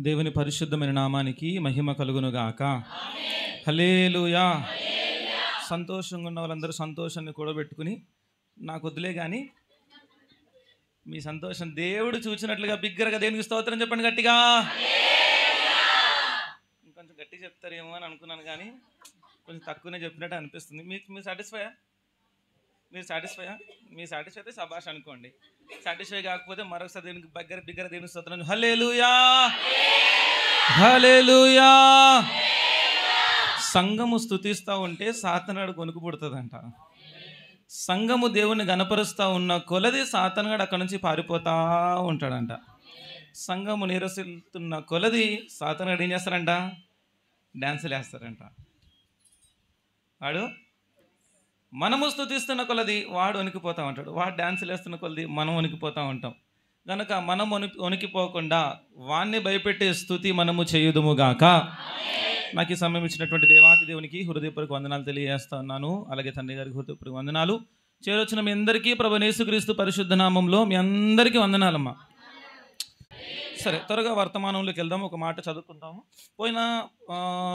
దేవుని పరిశుద్ధమైన నామానికి మహిమ కలుగునుగాక. హల్లెలూయా. సంతోషంగా ఉన్న వాళ్ళందరూ సంతోషాన్ని కూడబెట్టుకుని నాకు వద్దులే కానీ మీ సంతోషం దేవుడు చూసినట్లుగా బిగ్గరగా దేవునికి స్తోత్రం చెప్పండి గట్టిగా. ఇంకొంచెం గట్టిగా చెప్తారేమో అని అనుకున్నాను కానీ కొంచెం తక్కువనే చెప్పినట్టు అనిపిస్తుంది. మీరు సాటిస్ఫైయా? మీరు సాటిస్ఫై అయితే శభాష్ అనుకోండి. సాటిస్ఫై కాకపోతే మరొకసారి దేవునికి బిగ్గర దేవునికి స్తోత్రం. హల్లెలూయా హల్లెలూయా. సంఘము స్తుతిస్తూ ఉంటే సాతానుగాడు కొనుక్కు పుడుతుందంట. సంఘము దేవుని గణపరుస్తూ ఉన్న కొలది సాతానుగాడు అక్కడ నుంచి పారిపోతూ ఉంటాడంట. సంఘము నిరసిస్తున్న కొలది సాతానుగాడు ఏం చేస్తారంట? డ్యాన్సులు వేస్తారంట. వాడు మనము స్తుతిస్తున్న కొలది వాడు వణికిపోతూ ఉంటాడు. వాడు డ్యాన్సులు వేస్తున్న కొలది మనం వణికిపోతూ ఉంటాం. కనుక మనం వణికిపోకుండా వాణ్ణి భయపెట్టే స్తుతి మనము చేయుదుముగాక. నాకు ఈ సమయం ఇచ్చినటువంటి దేవాతి దేవునికి హృదయపూర్వక వందనాలు తెలియజేస్తా ఉన్నాను. అలాగే తండ్రి గారికి హృదయపూర్వక వందనాలు. చేరొచ్చిన మీ అందరికీ ప్రభువైన యేసుక్రీస్తు పరిశుద్ధ నామంలో మీ అందరికీ వందనాలమ్మా. సరే, త్వరగా వర్తమానంలోకి వెళ్దాం. ఒక మాట చదువుకుంటాము. పోయిన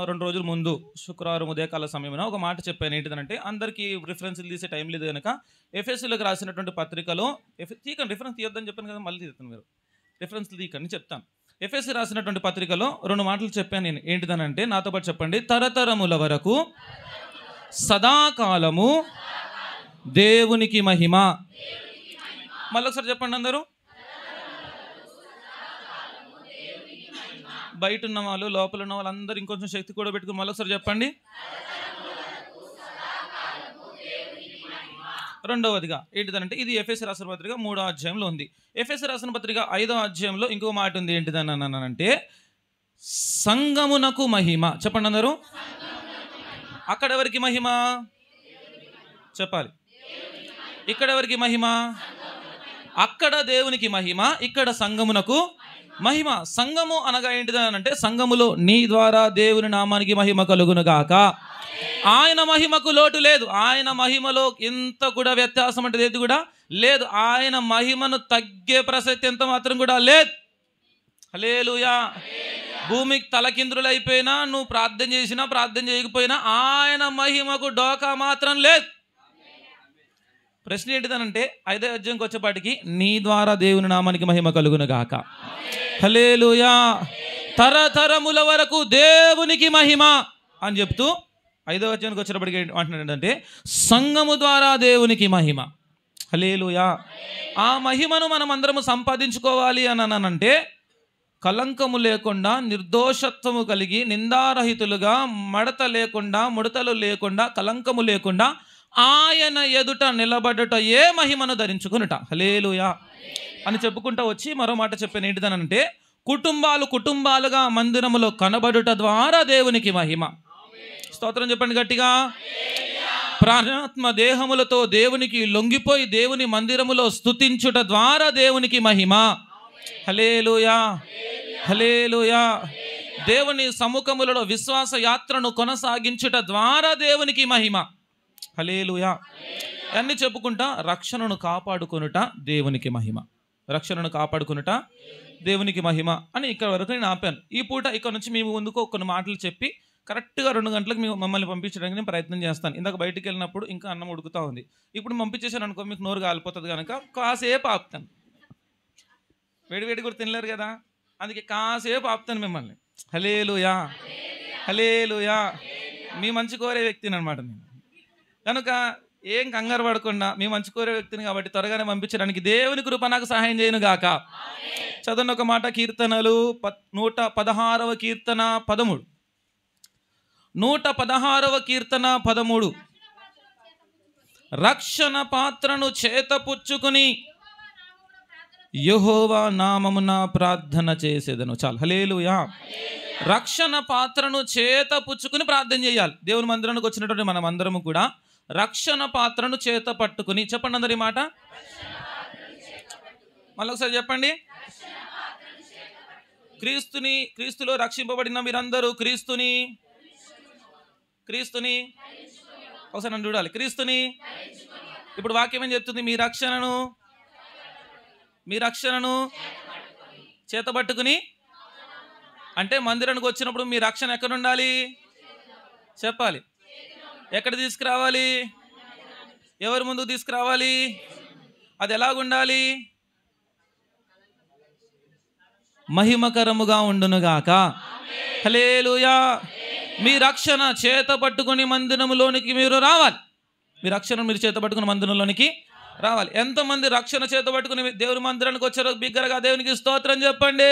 2 రోజుల ముందు శుక్రవారం ఉదయకాల సమయంలో ఒక మాట చెప్పాను. ఏంటిదంటే అందరికీ రిఫరెన్స్లు తీసే టైం లేదు కనుక ఎఫెసీలకు రాసినటువంటి పత్రికలో తీకండి. రిఫరెన్స్ తీయొద్దని చెప్పాను కదా, మళ్ళీ తీస్తాను. మీరు రిఫరెన్స్లు తీకండి చెప్తాను. ఎఫెసీ రాసినటువంటి పత్రికలో 2 మాటలు చెప్పాను నేను. ఏంటిదనంటే నాతో పాటు చెప్పండి. తరతరముల వరకు సదాకాలము దేవునికి మహిమ. మళ్ళొకసారి చెప్పండి అందరూ. బయట ఉన్న వాళ్ళు, లోపల ఉన్న వాళ్ళందరూ ఇంకొంచెం శక్తి కూడా పెట్టుకుని మళ్ళొకసారి చెప్పండి. రెండవదిగా ఏంటిదనంటే ఇది ఎఫెసీ రాసిన పత్రిక 3వ అధ్యాయంలో ఉంది. ఎఫెసీ రాసిన పత్రిక 5వ అధ్యాయంలో ఇంకో మాట ఉంది. ఏంటిదని అంటే సంఘమునకు మహిమ. చెప్పండి అందరూ. అక్కడ ఎవరికి మహిమ చెప్పాలి? ఇక్కడ ఎవరికి మహిమ? అక్కడ దేవునికి మహిమ, ఇక్కడ సంఘమునకు మహిమ. సంఘము అనగా ఏంటిదని అంటే సంఘములో నీ ద్వారా దేవుని నామానికి మహిమ కలుగునుగాక. ఆయన మహిమకు లోటు లేదు. ఆయన మహిమలో ఇంత కూడా వ్యత్యాసం అంటే ఏది కూడా లేదు. ఆయన మహిమను తగ్గే ప్రసక్తి ఎంత మాత్రం కూడా లేదు. హల్లెలూయా. భూమికి తలకిందులైపోయినా నువ్వు ప్రార్థన చేసినా ప్రార్థన చేయకపోయినా ఆయన మహిమకు డోకా మాత్రం లేదు. ప్రశ్న ఏంటిదనంటే 5వ అధ్యాయంకి వచ్చేపాటికి నీ ద్వారా దేవుని నామానికి మహిమ కలుగునుగాక. హల్లెలూయా. తరతరముల వరకు దేవునికి మహిమ అని చెప్తూ 5వ అధ్యాయానికి వచ్చేటప్పటికి అంటున్నాడంటే సంఘము ద్వారా దేవునికి మహిమ. హల్లెలూయా. ఆ మహిమను మనం అందరము సంపాదించుకోవాలి అని అంటే కలంకము లేకుండా, నిర్దోషత్వము కలిగి, నిందారహితులుగా, మడత లేకుండా, ముడతలు లేకుండా, కలంకము లేకుండా ఆయన ఎదుట నిలబడట ఏ మహిమను ధరించుకునుట. హల్లెలూయా అని చెప్పుకుంటూ వచ్చి మరో మాట చెప్పాను. ఏంటిదనంటే కుటుంబాలుగా మందిరములో కనబడుట ద్వారా దేవునికి మహిమ. స్తోత్రం చెప్పండి గట్టిగా. ప్రాణాత్మ దేహములతో దేవునికి లొంగిపోయి దేవుని మందిరములో స్తుతించుట ద్వారా దేవునికి మహిమ. హల్లెలూయా హల్లెలూయా. దేవుని సముఖములలో విశ్వాస యాత్రను కొనసాగించుట ద్వారా దేవునికి మహిమ. హల్లెలూయా. అన్నీ చెప్పుకుంటా రక్షణను కాపాడుకొనుట దేవునికి మహిమ. రక్షణను కాపాడుకొనుట దేవునికి మహిమ అని ఇక్కడ వరకు నేను ఆపాను. ఈ పూట ఇక్కడ నుంచి మేము ముందుకు కొన్ని మాటలు చెప్పి కరెక్ట్గా 2 గంటలకు మమ్మల్ని పంపించడానికి నేను ప్రయత్నం చేస్తాను. ఇందాక బయటికి వెళ్ళినప్పుడు ఇంకా అన్నం ఉడుకుతూ ఉంది. ఇప్పుడు పంపించేసాను అనుకో మీకు నోరు కాలిపోతుంది కనుక కాసేపు ఆపుతాను. వేడివేడి కూడా తినలేరు కదా, అందుకే కాసేపు ఆపుతాను మిమ్మల్ని. హల్లెలూయా హల్లెలూయా. మీ మంచి కోరే వ్యక్తిని అనమాట నేను. కనుక ఏం కంగారు పడకుండా మీ మంచి కోరే వ్యక్తిని కాబట్టి త్వరగానే పంపించడానికి దేవుని కృప నాకు సహాయం చేయను గాక. చదవండి ఒక మాట. కీర్తనలు 116వ కీర్తన 13. 116వ కీర్తన 13. రక్షణ పాత్రను చేతపుచ్చుకుని యెహోవా నామమున ప్రార్థన చేసేదను. చాలు. హల్లెలూయా. రక్షణ పాత్రను చేతపుచ్చుకుని ప్రార్థన చేయాలి. దేవుని మందిరానికి వచ్చినటువంటి మనం అందరము కూడా రక్షణ పాత్రను చేత పట్టుకుని. చెప్పండి అందరి మాట మళ్ళొకసారి చెప్పండి. క్రీస్తులో రక్షింపబడిన మీరందరూ క్రీస్తుని ఒకసారి నన్ను చూడాలి. క్రీస్తుని. ఇప్పుడు వాక్యం ఏం చెప్తుంది? మీ రక్షణను చేతబట్టుకుని అంటే మందిరానికి వచ్చినప్పుడు మీ రక్షణ ఎక్కడ ఉండాలి చెప్పాలి. ఎక్కడ తీసుకురావాలి? ఎవరి ముందుకు తీసుకురావాలి? అది ఎలాగుండాలి? మహిమకరముగా ఉండునుగాక. హల్లెలూయా. మీ రక్షణ చేత పట్టుకుని మందిరములోనికి మీరు రావాలి. మీ రక్షణ మీరు చేత పట్టుకుని మందిరంలోనికి రావాలి. ఎంతమంది రక్షణ చేత పట్టుకుని దేవుని మందిరానికి వచ్చారో బిగ్గరగా దేవునికి స్తోత్రం చెప్పండి.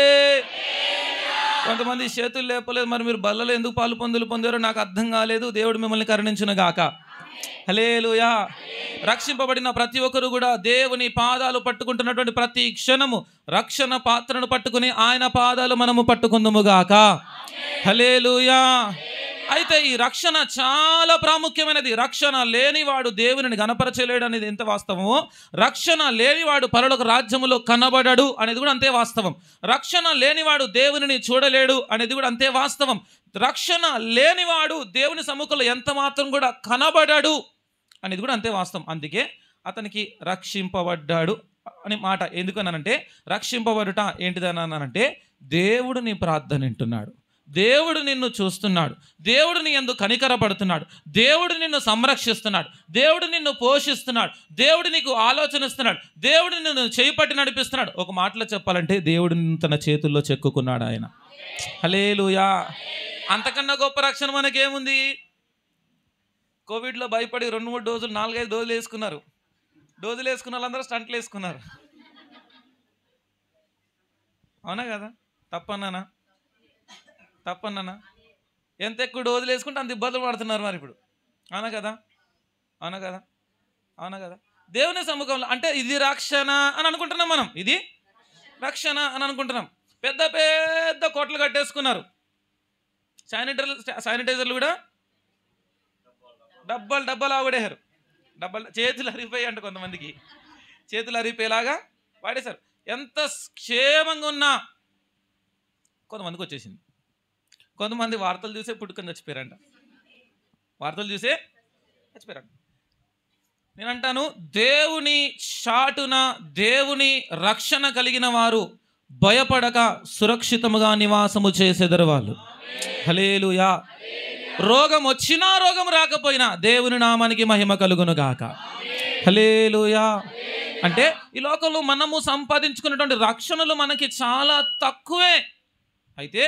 కొంతమంది చేతులు లేపలేదు. మరి మీరు బల్లలో ఎందుకు పాలు పొందారో నాకు అర్థం కాలేదు. దేవుడు మిమ్మల్ని కరుణించును గాక. హల్లెలూయా. రక్షింపబడిన ప్రతి ఒక్కరు కూడా దేవుని పాదాలు పట్టుకుంటున్నటువంటి ప్రతి క్షణము రక్షణ పాత్రను పట్టుకుని ఆయన పాదాలు మనము పట్టుకుందుము గాక. హల్లెలూయా. అయితే ఈ రక్షణ చాలా ప్రాముఖ్యమైనది. రక్షణ లేనివాడు దేవునిని గణపరచలేడు అనేది ఎంత వాస్తవమో, రక్షణ లేనివాడు పరలోక రాజ్యములో కనబడడు అనేది కూడా అంతే వాస్తవం. రక్షణ లేనివాడు దేవునిని చూడలేడు అనేది కూడా అంతే వాస్తవం. రక్షణ లేనివాడు దేవుని సముఖంలో ఎంత మాత్రం కూడా కనబడడు అనేది కూడా అంతే వాస్తవం. అందుకే అతనికి రక్షింపబడ్డాడు అని మాట. ఎందుకన్నానంటే రక్షింపబడుట ఏంటిదన్నానంటే దేవుడు నీ ప్రార్థన వింటున్నాడు, దేవుడు నిన్ను చూస్తున్నాడు, దేవుడు నీ యందు కనికరపడుతున్నాడు, దేవుడు నిన్ను సంరక్షిస్తున్నాడు, దేవుడు నిన్ను పోషిస్తున్నాడు, దేవుడు నీకు ఆలోచన ఇస్తున్నాడు, దేవుడు నిన్ను చేయిపట్టి నడిపిస్తున్నాడు. ఒక మాటలో చెప్పాలంటే దేవుడు తన చేతుల్లో చెక్కుకున్నాడు ఆయన. హల్లెలూయా. అంతకన్నా గొప్ప రక్షణ మనకేముంది? కోవిడ్లో భయపడి 2-3 డోసులు 4-5 డోసులు వేసుకున్నారు. డోసులు వేసుకున్న వాళ్ళందరూ స్టంట్లు వేసుకున్నారు. అవునా కదా? తప్పన్నానా? ఎంత ఎక్కువ డోసులు వేసుకుంటే అంత ఇబ్బందులు పడుతున్నారు మరి ఇప్పుడు. అవునా కదా? దేవుని సముఖంలో అంటే ఇది రక్షణ అని అనుకుంటున్నాం మనం. ఇది రక్షణ అని అనుకుంటున్నాం. పెద్ద పెద్ద కోట్లు కట్టేసుకున్నారు. శానిటైజర్లు కూడా డబ్బాలు ఆవిడేశారు. చేతులు అరిగిపోయి అంట, కొంతమందికి చేతులు అరిగిపోయేలాగా వాడేశారు. ఎంత క్షేమంగా ఉన్నా కొంతమందికి వచ్చేసింది. కొంతమంది వార్తలు చూసే పుట్టుకొని చచ్చిపోయారంట. నేను అంటాను, దేవుని చాటున దేవుని రక్షణ కలిగిన వారు భయపడక సురక్షితముగా నివాసము చేసేదరు వాళ్ళు. హల్లెలూయా. రోగం వచ్చినా రోగం రాకపోయినా దేవుని నామానికి మహిమ కలుగును గాక. హల్లెలూయా. అంటే ఈ లోకంలో మనము సంపాదించుకున్నటువంటి రక్షణలు మనకి చాలా తక్కువే. అయితే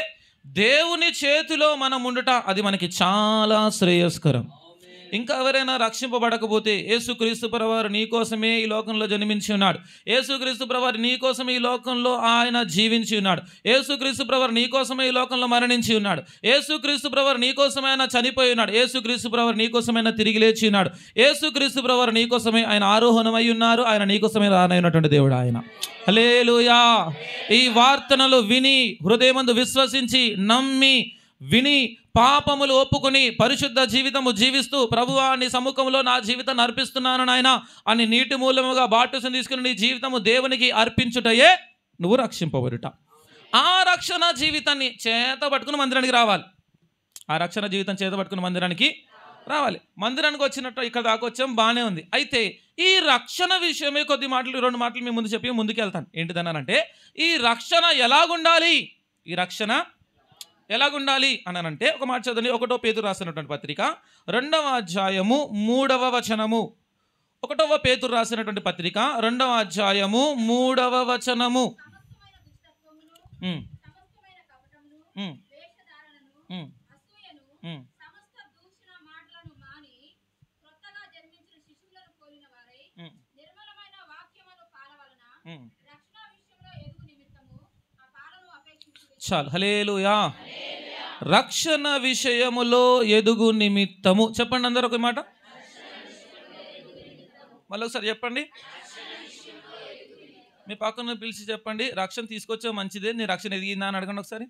దేవుని చేతిలో మనం ఉండుట అది మనకి చాలా శ్రేయస్కరం. ఇంకా ఎవరైనా రక్షింపబడకపోతే యేసుక్రీస్తు ప్రభువారు నీ కోసమే ఈ లోకంలో జన్మించి ఉన్నాడు. యేసుక్రీస్తు ప్రభువారు నీ కోసమే ఈ లోకంలో ఆయన జీవించి ఉన్నాడు. యేసుక్రీస్తు ప్రభువారు నీ కోసమే ఈ లోకంలో మరణించి ఉన్నాడు. యేసుక్రీస్తు ప్రభువారు నీ కోసమే ఆయన చనిపోయి ఉన్నాడు. యేసుక్రీస్తు ప్రభువారు నీ కోసమే ఆయన తిరిగి లేచి ఉన్నాడు. యేసుక్రీస్తు ప్రభువారు నీ కోసమే ఆయన ఆరోహణమై ఉన్నారు. ఆయన నీ కోసమే రానైనటువంటి దేవుడు ఆయన. హల్లెలూయా. ఈ వార్తనలు విని హృదయమందు విశ్వసించి నమ్మి విని పాపములు ఒప్పుకొని పరిశుద్ధ జీవితము జీవిస్తూ ప్రభువా నీ సముఖంలో నా జీవితాన్ని అర్పిస్తున్నాను నాయన అని నీటి మూలముగా బాప్టిసం తీసుకుని నీ జీవితము దేవునికి అర్పించుటయే నువ్వు రక్షింపబడుట. ఆ రక్షణ జీవితాన్ని చేత పట్టుకుని మందిరానికి రావాలి. మందిరానికి వచ్చినట్టు ఇక్కడ దాకా వచ్చాం, బాగానే ఉంది. అయితే ఈ రక్షణ విషయమే 2 మాటలు మీ ముందు చెప్పి ముందుకు వెళ్తాను. ఏంటిదన్నానంటే ఈ రక్షణ ఎలాగుండాలి అని అంటే ఒక మాట చదవండి. 1 పేతురు రాసినటువంటి పత్రిక 2వ అధ్యాయము 3వ వచనము. 1 పేతురు రాసినటువంటి పత్రిక 2వ అధ్యాయము 3వ వచనము. చాలు. హల్లెలూయా. రక్షణ విషయములో ఎదుగు నిమిత్తము. చెప్పండి అందరూ ఒక మాట, మళ్ళీ ఒకసారి చెప్పండి. మీ పక్కన పిలిచి చెప్పండి, రక్షణ తీసుకొచ్చా మంచిదే, నీ రక్షణ ఎదిగిందా అని అడగండి ఒకసారి.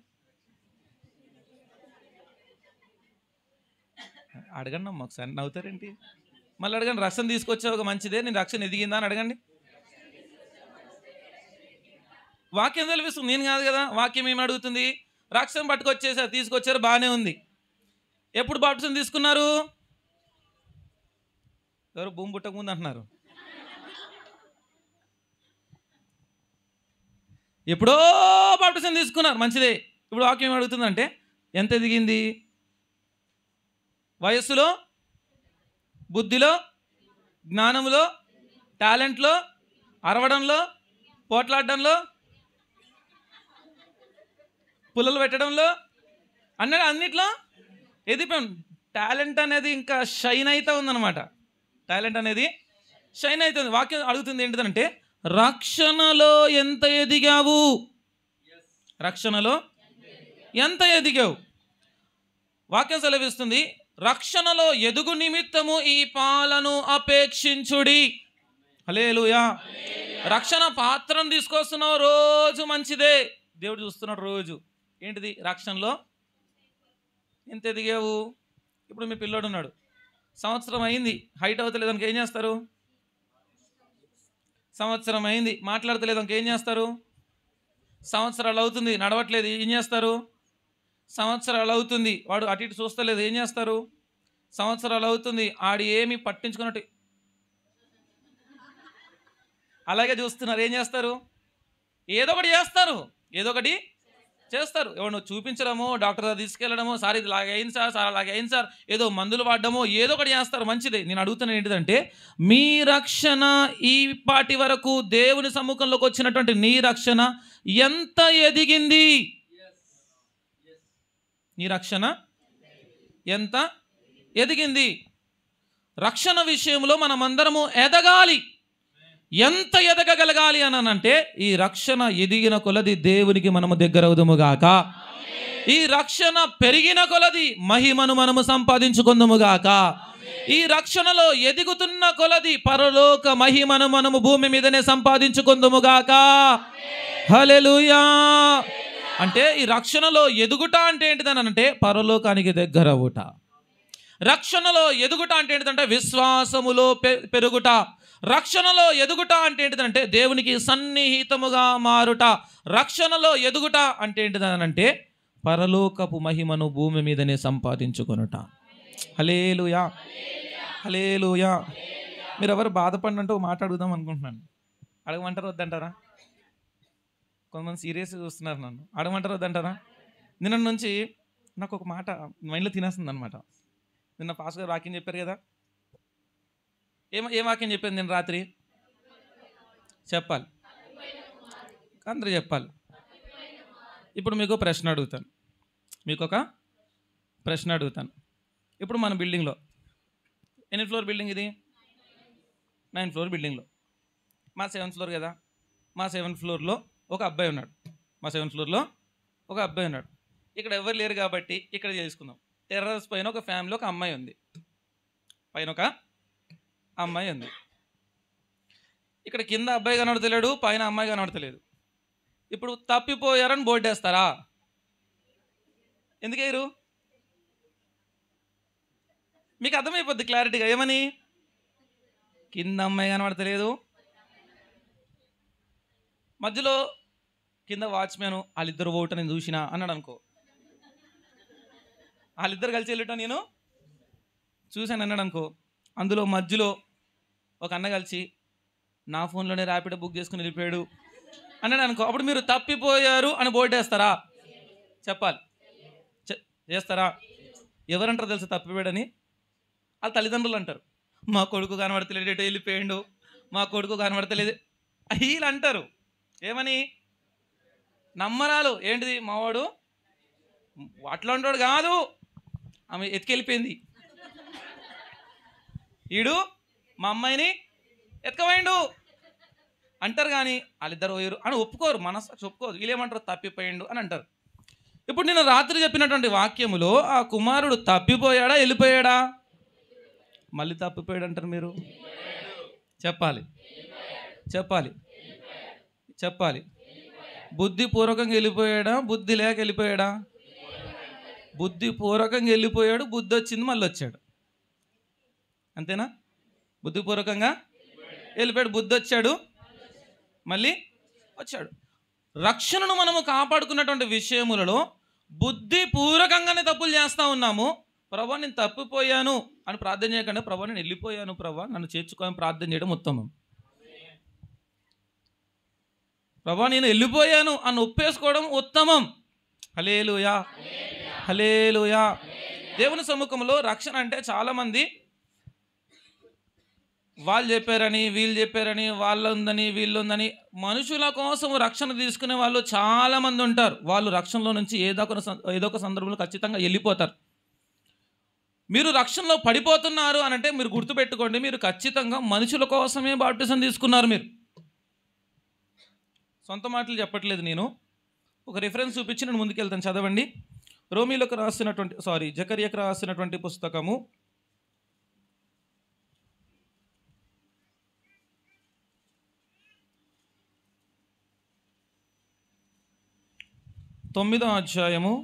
అడగండి అమ్మ ఒకసారి, నవ్వుతారేంటి? మళ్ళీ అడగండి, రక్షణ తీసుకొచ్చావు మంచిదే, నీ రక్షణ ఎదిగిందా అని అడగండి. వాక్యం తెలిపిస్తుంది, నేను కాదు కదా. వాక్యం ఏమి అడుగుతుంది? రక్షణ పట్టుకొచ్చేసారు, తీసుకొచ్చారు, బాగానే ఉంది. ఎప్పుడు బాప్టిజం తీసుకున్నారు? ఎవరు భూమి పుట్టక ముందు అంటున్నారు. ఎప్పుడో బాప్టిజం తీసుకున్నారు, మంచిదే. ఇప్పుడు వాక్యం అడుగుతుందంటే ఎంత ఎదిగింది? వయస్సులో, బుద్ధిలో, జ్ఞానంలో, టాలెంట్లో, అరవడంలో, పోట్లాడడంలో, పుల్లలు పెట్టడంలో, అన్నిట్లో ఎదిపోయాం. టాలెంట్ అనేది ఇంకా షైన్ అవుతూ ఉందన్నమాట. టాలెంట్ అనేది షైన్ అవుతుంది. వాక్యం అడుగుతుంది ఏంటిదంటే రక్షణలో ఎంత ఎదిగావు? రక్షణలో ఎంత ఎదిగావు? వాక్యం సెలవిస్తుంది, రక్షణలో ఎదుగు నిమిత్తము ఈ పాలను అపేక్షించుడి. హల్లెలూయా. రక్షణ పాత్రను తీసుకొస్తున్నావు, రోజు మంచిదే, దేవుడు చూస్తున్నాడు రోజు. ఏంటిది? రక్షణలో ఎంత ఎదిగావు? ఇప్పుడు మీ పిల్లోడు ఉన్నాడు, సంవత్సరం అయింది, హైట్ అవుతలేదు అనుకో ఏం చేస్తారు? సంవత్సరం అయింది మాట్లాడతలేదు అనుకో ఏం చేస్తారు? సంవత్సరాలు అవుతుంది నడవట్లేదు, ఏం చేస్తారు? సంవత్సరాలు అవుతుంది వాడు అటు ఇటు చూస్తలేదు, ఏం చేస్తారు? సంవత్సరాలు అవుతుంది ఆడు ఏమి పట్టించుకున్నట్టు అలాగే చూస్తున్నారు, ఏం చేస్తారు? ఏదో ఒకటి చేస్తారు, ఏదో ఒకటి చేస్తారు. ఎవరు చూపించడమో, డాక్టర్ దగ్గర తీసుకెళ్ళడమో, సార్ ఇది లాగా అయింది సార్, సార్ అలాగే అయింది సార్, ఏదో మందులు వాడడమో, ఏదో ఒకటి చేస్తారు. మంచిదే. నేను అడుగుతున్నాను ఏంటిదంటే మీ రక్షణ ఈ పాటి వరకు దేవుని సమ్ముఖంలోకి వచ్చినటువంటి నీ రక్షణ ఎంత ఎదిగింది? నీ రక్షణ ఎంత ఎదిగింది? రక్షణ విషయంలో మనమందరము ఎదగాలి. ఎంత ఎదగగలగాలి అని అంటే ఈ రక్షణ ఎదిగిన కొలది దేవునికి మనము దగ్గరవుదుముగాక. ఈ రక్షణ పెరిగిన కొలది మహిమను మనము సంపాదించుకుందుముగాక. ఈ రక్షణలో ఎదుగుతున్న కొలది పరలోక మహిమను మనము భూమి మీదనే సంపాదించుకుందుముగాక. హల్లెలూయా. అంటే ఈ రక్షణలో ఎదుగుట అంటే ఏంటిదనంటే పరలోకానికి దగ్గర అవుట. రక్షణలో ఎదుగుట అంటే ఏంటిదంటే విశ్వాసములో పెరుగుట. రక్షణలో ఎదుగుట అంటే ఏంటిదంటే దేవునికి సన్నిహితముగా మారుట. రక్షణలో ఎదుగుట అంటే ఏంటిదనంటే పరలోకపు మహిమను భూమి మీదనే సంపాదించుకొనుట. హల్లెలూయా, హల్లెలూయా. మీరు ఎవరు బాధపడినంటూ మాట్లాడుదాం అనుకుంటున్నాను. అడగమంటారా వద్దంటారా? కొంతమంది సీరియస్గా చూస్తున్నారు నన్ను. అడగమంటారా వద్దంటారా? నిన్న నుంచి నాకు ఒక మాట మైండ్లో తినేస్తుంది అనమాట. నిన్న పాస్ గారు వాక్యం చెప్పారు కదా, ఏం వాక్యం చెప్పాను నేను రాత్రి? చెప్పాలి, అందరూ చెప్పాలి. ఇప్పుడు మీకు ఒక ప్రశ్న అడుగుతాను. ఇప్పుడు మన బిల్డింగ్లో ఎన్ని ఫ్లోర్ బిల్డింగ్ ఇది? 9 ఫ్లోర్ బిల్డింగ్లో మా 7th ఫ్లోర్ కదా. మా 7th ఫ్లోర్లో ఒక అబ్బాయి ఉన్నాడు. ఇక్కడ ఎవరు లేరు కాబట్టి ఇక్కడ చేసుకుందాం. టెర్రస్ పైన ఒక ఫ్యామిలీ, ఒక అమ్మాయి ఉంది. ఇక్కడ కింద అబ్బాయి కనబడతలేడు, పైన అమ్మాయి కనబడతలేదు. ఇప్పుడు తప్పిపోయారని బోర్డు వేస్తారా? ఎందుకేరు? మీకు అర్థమైపోద్ది క్లారిటీగా. ఏమని? కింద అమ్మాయి కనబడతలేదు, మధ్యలో కింద వాచ్మెన్ వాళ్ళిద్దరు ఓట నేను చూసినా అన్నాడు అనుకో, వాళ్ళిద్దరు కలిసి వెళ్ళట నేను చూశాను అన్నాడు అనుకో, అందులో మధ్యలో ఒక అన్న కలిసి నా ఫోన్లోనే ర్యాపిడో బుక్ చేసుకుని వెళ్ళిపోయాడు అన్నాడు అనుకో, అప్పుడు మీరు తప్పిపోయారు అని బోర్డు వేస్తారా? చెప్పాలి, చేస్తారా? ఎవరంటారు తెలుసు తప్పిపోయాడని? వాళ్ళ తల్లిదండ్రులు అంటారు. మా కొడుకు కనబడతలేదు, ఎటో వెళ్ళిపోయాడు, మా కొడుకు కనబడతలేదు వీళ్ళు అంటారు. ఏమని? నమ్మరాలు. ఏంటిది? మావాడు అట్లాంటి కాదు, ఆమె ఎత్తుకెళ్ళిపోయింది, ఈడు మా అమ్మాయిని ఎత్తుకపోయిండు అంటారు. కానీ వాళ్ళిద్దరు పోయారు అని ఒప్పుకోరు, మనసు ఒప్పుకోరు. వీళ్ళేమంటారు? తప్పిపోయిండు అని అంటారు. ఇప్పుడు నేను రాత్రి చెప్పినటువంటి వాక్యములో ఆ కుమారుడు తప్పిపోయాడా వెళ్ళిపోయాడా? మళ్ళీ తప్పిపోయాడు అంటారు మీరు. చెప్పాలి. బుద్ధిపూర్వకంగా వెళ్ళిపోయాడా, బుద్ధి లేక వెళ్ళిపోయాడా? బుద్ధిపూర్వకంగా వెళ్ళిపోయాడు, బుద్ధి వచ్చింది, మళ్ళీ వచ్చాడు. అంతేనా? బుద్ధిపూర్వకంగా వెళ్ళిపోయాడు, బుద్ధి వచ్చాడు, మళ్ళీ వచ్చాడు. రక్షణను మనము కాపాడుకున్నటువంటి విషయములలో బుద్ధిపూర్వకంగానే తప్పులు చేస్తూ ఉన్నాము. ప్రభా నేను తప్పిపోయాను అని ప్రార్థన చేయకుండా ప్రభా నేను వెళ్ళిపోయాను, ప్రభా నన్ను చేర్చుకోని ప్రార్థన చేయడం ఉత్తమం. ప్రభా నేను వెళ్ళిపోయాను అని ఒప్పేసుకోవడం ఉత్తమం. హల్లెలూయా, హల్లెలూయా. దేవుని సముఖంలో రక్షణ అంటే చాలామంది వాళ్ళు చెప్పారని, వీళ్ళు చెప్పారని, వాళ్ళు ఉందని, వీళ్ళు ఉందని, మనుషుల కోసం రక్షణ తీసుకునే వాళ్ళు చాలామంది ఉంటారు. వాళ్ళు రక్షణలో నుంచి ఏదో ఒక సందర్భంలో ఖచ్చితంగా వెళ్ళిపోతారు. మీరు రక్షణలో పడిపోతున్నారు అని అంటే మీరు గుర్తుపెట్టుకోండి, మీరు ఖచ్చితంగా మనుషుల కోసమే బాప్టిజం తీసుకున్నారు. మీరు సొంత మాటలు చెప్పట్లేదు. నేను ఒక రిఫరెన్స్ చూపించి నేను ముందుకెళ్తాను. చదవండి. జకర్యాకు రాసినటువంటి పుస్తకము 9వ అధ్యాయము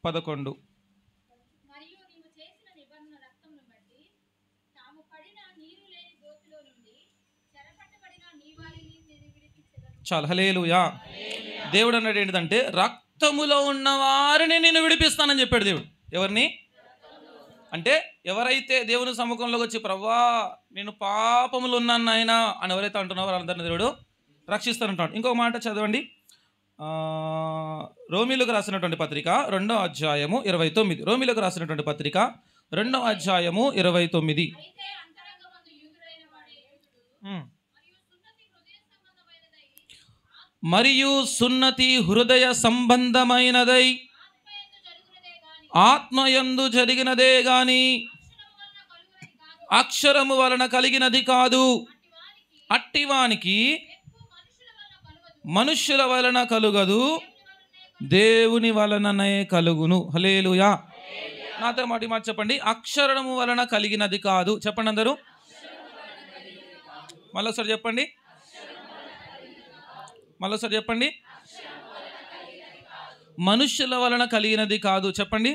11. చాలు. హల్లెలూయా. దేవుడు అన్నాడు ఏంటంటే, రక్తములో ఉన్న వారిని నేను విడిపిస్తానని చెప్పాడు దేవుడు. ఎవరిని అంటే ఎవరైతే దేవుని సముఖంలోకి వచ్చి ప్రభువా నేను పాపములు ఉన్నాను నాయనా అని ఎవరైతే అంటున్నారో వాళ్ళందరినీ దేవుడు రక్షిస్తానంటాడు. ఇంకొక మాట చదవండి. రోమీలకు రాసినటువంటి పత్రిక 2వ అధ్యాయము 29. రోమీలకు రాసినటువంటి పత్రిక 2వ అధ్యాయము 29. మరియు సున్నతి హృదయ సంబంధమైనదై ఆత్మయందు జరిగినదే గాని అక్షరము వలన కలిగినది కాదు. అట్టివానికి మనుష్యుల వలన కలుగదు, దేవుని వలననే కలుగును. హల్లెలూయా. నాతో మాట చెప్పండి. అక్షరము వలన కలిగినది కాదు. చెప్పండి అందరూ. మళ్ళొకసారి చెప్పండి. మనుష్యుల వలన కలిగినది కాదు. చెప్పండి.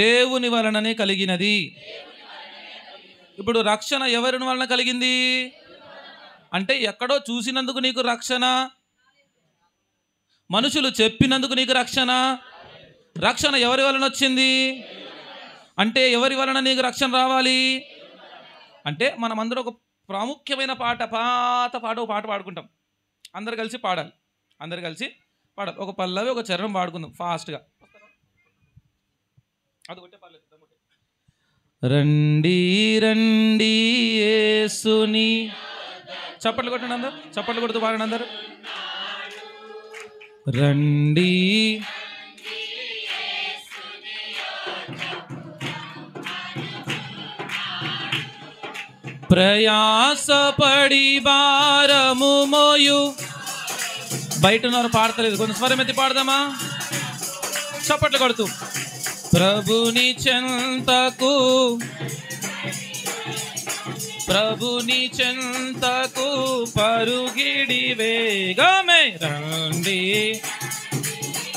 దేవుని వలననే కలిగినది. ఇప్పుడు రక్షణ ఎవరి వలన కలిగింది అంటే ఎక్కడో చూసినందుకు నీకు రక్షణ, మనుషులు చెప్పినందుకు నీకు రక్షణ. రక్షణ ఎవరి వలన వచ్చింది అంటే ఎవరి వలన నీకు రక్షణ రావాలి అంటే మనమందరం ఒక ప్రాముఖ్యమైన పాట పాడుకుంటాం. అందరు కలిసి పాడాలి. ఒక పల్లవి ఒక చరణం పాడుకుందాం ఫాస్ట్గా. అది ఒకటే పల్లవి. రండి రండి యేసుని. చప్పట్లు కొట్టండి అందరు. చప్పట్లు కొడుతూ పాడండి అందరు. రండి ప్రయాసపడి భారము మోయు. బయట ఉన్నారు పాడతలేదు, కొంచెం స్వరం ఎత్తి పాడదామా? చప్పట్లు కొడుతూ ప్రభుని చెంతకు పరుగిడి వేగమే రండి